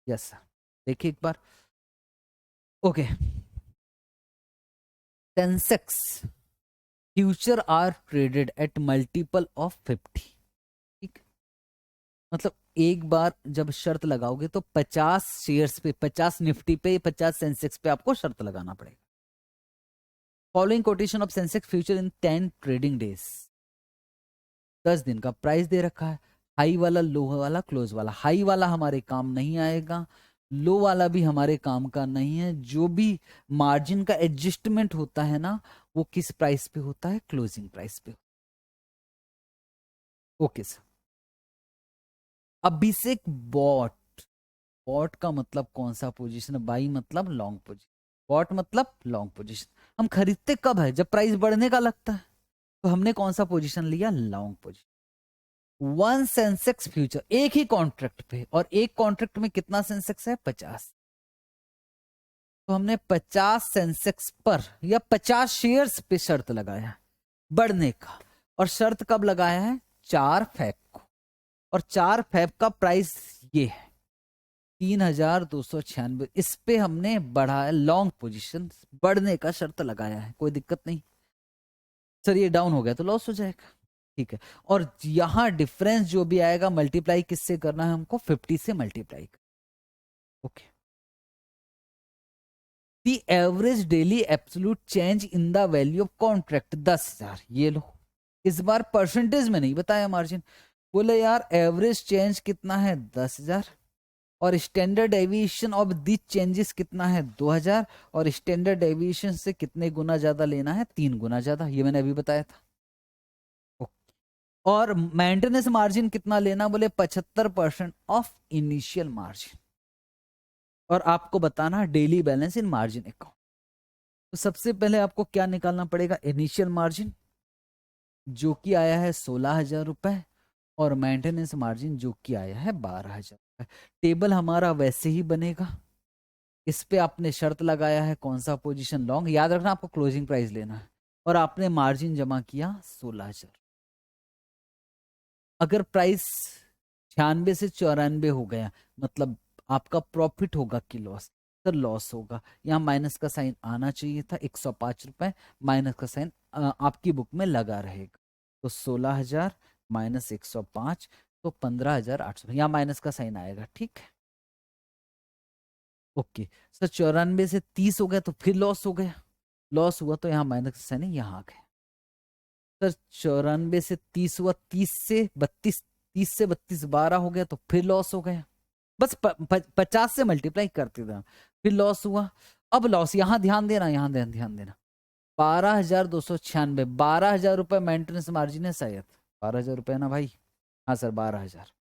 यस सर। देखिए एक बार, okay. Sensex future are traded at multiple of 50। ठीक, मतलब एक बार जब शर्त लगाओगे तो 50 शेयर्स पे, 50 निफ्टी पे, 50 सेंसेक्स पे आपको शर्त लगाना पड़ेगा। Following quotation of Sensex future in 10 trading days. 10 दिन का प्राइस दे रखा है, हाई वाला, लो वाला, क्लोज वाला। हाई वाला हमारे काम नहीं आएगा, लो वाला भी हमारे काम का नहीं है। जो भी मार्जिन का एडजस्टमेंट होता है ना, वो किस प्राइस पे होता है? क्लोजिंग प्राइस पे। Okay sir. Abhishek bought, bought का मतलब कौन सा पोजीशन है? बाई मतलब लॉन्ग पोजीशन, बॉट मतलब लॉन्ग पोजीशन। हम खरीदते कब है? जब प्राइस बढ़ने का लगता है, तो हमने कौन सा पोजीशन लिया? Long position. One Sensex future, एक ही कॉन्ट्रैक्ट पे, और एक कॉन्ट्रैक्ट में कितना सेंसेक्स है? 50। तो हमने 50 सेंसेक्स पर या 50 शेयर्स पे शर्त लगाया बढ़ने का, और शर्त कब लगाया है? 4 फेब को, और 4 फेब का प्राइस ये है 3,296। इस पे हमने बढ़ाया, लॉन्ग पोजीशन बढ़ने का शर्त लगाया है, कोई दिक्कत नहीं। सर ये डाउन हो गया तो लॉस हो जाएगा। ठीक है, और यहां डिफरेंस जो भी आएगा मल्टीप्लाई किससे करना है हमको, 50 से multiply. Okay, the average daily absolute change in the value of contract 10,000, ये लो। इस बार परसेंटेज में नहीं बताया मार्जिन, बोले यार एवरेज चेंज कितना है 10,000, और standard deviation of this changes कितना है 2,000, और स्टैंडर्ड डेविएशन से कितने गुना ज्यादा लेना है, 3 गुना ज्यादा, ये मैंने अभी बताया था। और मेंटेनेंस मार्जिन कितना लेना, बोले 75% ऑफ इनिशियल मार्जिन, और आपको बताना daily balance in margin account. तो सबसे पहले आपको क्या निकालना पड़ेगा, इनिशियल मार्जिन जो कि आया है 16,000 रुपए, और मेंटेनेंस मार्जिन जो कि आया है 12,000 रुपए। टेबल हमारा वैसे ही बनेगा, इस पे आपने शर्त लगाया है कौन सा पोजीशन लॉन्ग, याद रखना आपको क्लोजिंग प्राइस लेना है, और आपने मार्जिन जमा किया 16,000। अगर प्राइस 96 से 94 हो गया, मतलब आपका प्रॉफिट होगा कि लॉस, तो लॉस होगा। यहाँ माइनस का साइन आना चाहिए था, 105 रुपए माइनस का साइन आपकी बुक में लगा रहेगा। तो 16,000 माइनस 105, तो 15,800, यहाँ माइनस का साइन आएगा, ठीक है। ओके सर, 94 से 30 हो गया तो फिर लॉस हो गया, लॉस हुआ तो यहाँ माइनस का साइन है, यहाँ आ गया। सर 94 से 30 हुआ, 30 से 32, 30 से 32 12 हो गया तो फिर लॉस हो गया। बस 50 से मल्टीप्लाई करते थे, फिर लॉस हुआ। अब लॉस, यहाँ ध्यान देना, यहाँ ध्यान देना, 12,296, 12,000 रुपए मेंटेनेंस मार्जिन है शायद, 12,000 रुपए ना भाई, हाँ सर 12,000।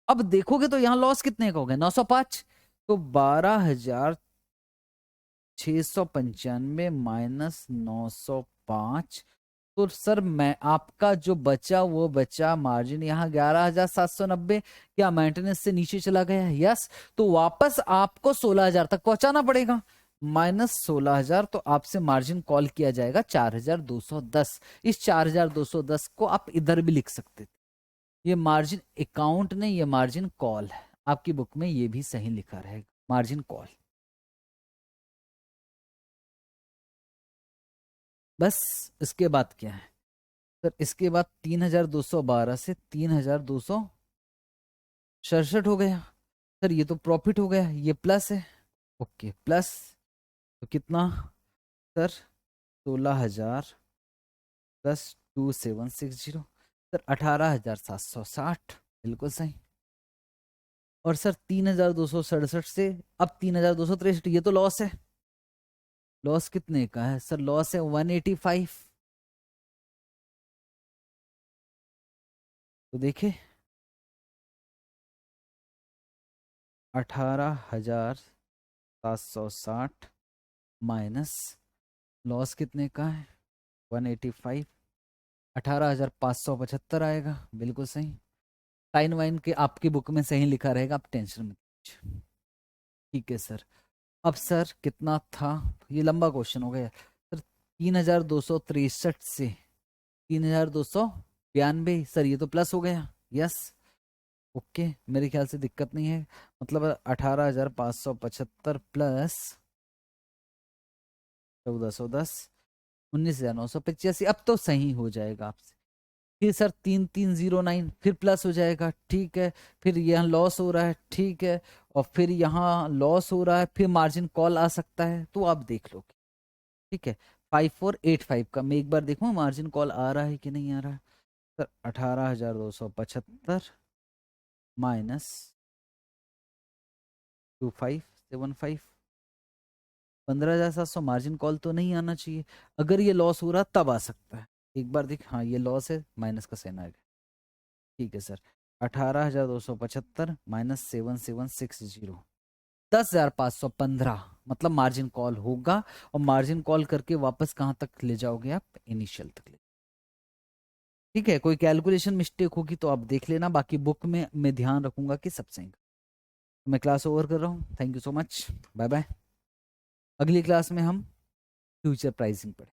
अब देखोगे तो यहाँ लॉस कितने का हो गया, 905, तो 12,695 माइनस 905, तो सर मैं आपका जो बचा वो बचा मार्जिन यहाँ 11,790, क्या मेंटेनेंस से नीचे चला गया, यस। तो वापस आपको 16,000 तक पहुंचाना पड़ेगा, माइनस 16,000, तो आपसे मार्जिन कॉल किया जाएगा 4,210। इस 4,210 को आप इधर भी लिख सकते थे, ये मार्जिन अकाउंट नहीं, ये मार्जिन कॉल है, आपकी बुक में ये भी सही लिखा रहेगा, मार्जिन कॉल। बस इसके बाद क्या है सर, इसके बाद 3,212 से 3,267 हो गया। सर ये तो प्रॉफिट हो गया, ये प्लस है, ओके प्लस, तो कितना सर, 16,000 प्लस 2,760, सर 18,760, बिल्कुल सही। और सर 3,267 से अब 3,263, ये तो लॉस है, लॉस कितने का है सर, लॉस है 185, तो देखिए 18,760 माइनस लॉस कितने का है 185, 18,575 आएगा, बिल्कुल सही। साइन वाइन के आपकी बुक में सही लिखा रहेगा, आप टेंशन मत लीजिए। ठीक है सर, अब सर कितना था, ये लंबा क्वेश्चन हो गया सर, 3,263 से 3,292, सर ये तो प्लस हो गया, यस ओके, मेरे ख्याल से दिक्कत नहीं है, मतलब 18,575 प्लस 1,410, 19,985, अब तो सही हो जाएगा आपसे। फिर सर 3,309 फिर प्लस हो जाएगा, ठीक है। फिर यहाँ लॉस हो रहा है, ठीक है, और फिर यहाँ लॉस हो रहा है, फिर मार्जिन कॉल आ सकता है, तो आप देख लो, ठीक है। 5,485 का मैं एक बार देखूँ मार्जिन कॉल आ रहा है कि नहीं आ रहा है सर, 18,275 माइनस 2,575, 15,700 मार्जिन कॉल तो नहीं आना चाहिए, अगर ये लॉस हो रहा तब आ सकता है, एक बार देख, हाँ ये लॉस है, माइनस का साइन आ गया, ठीक है सर। 18,275 माइनस 7,760, 10,515, मतलब मार्जिन कॉल होगा, और मार्जिन कॉल करके वापस कहाँ तक ले जाओगे आप, इनिशियल तक ले, ठीक है। कोई कैलकुलेशन मिस्टेक होगी तो आप देख लेना, बाकी बुक में मैं ध्यान रखूंगा कि सब सही। मैं क्लास ओवर कर रहा हूँ, thank you so much, bye bye. अगली क्लास में हम फ्यूचर प्राइसिंग पढ़ें।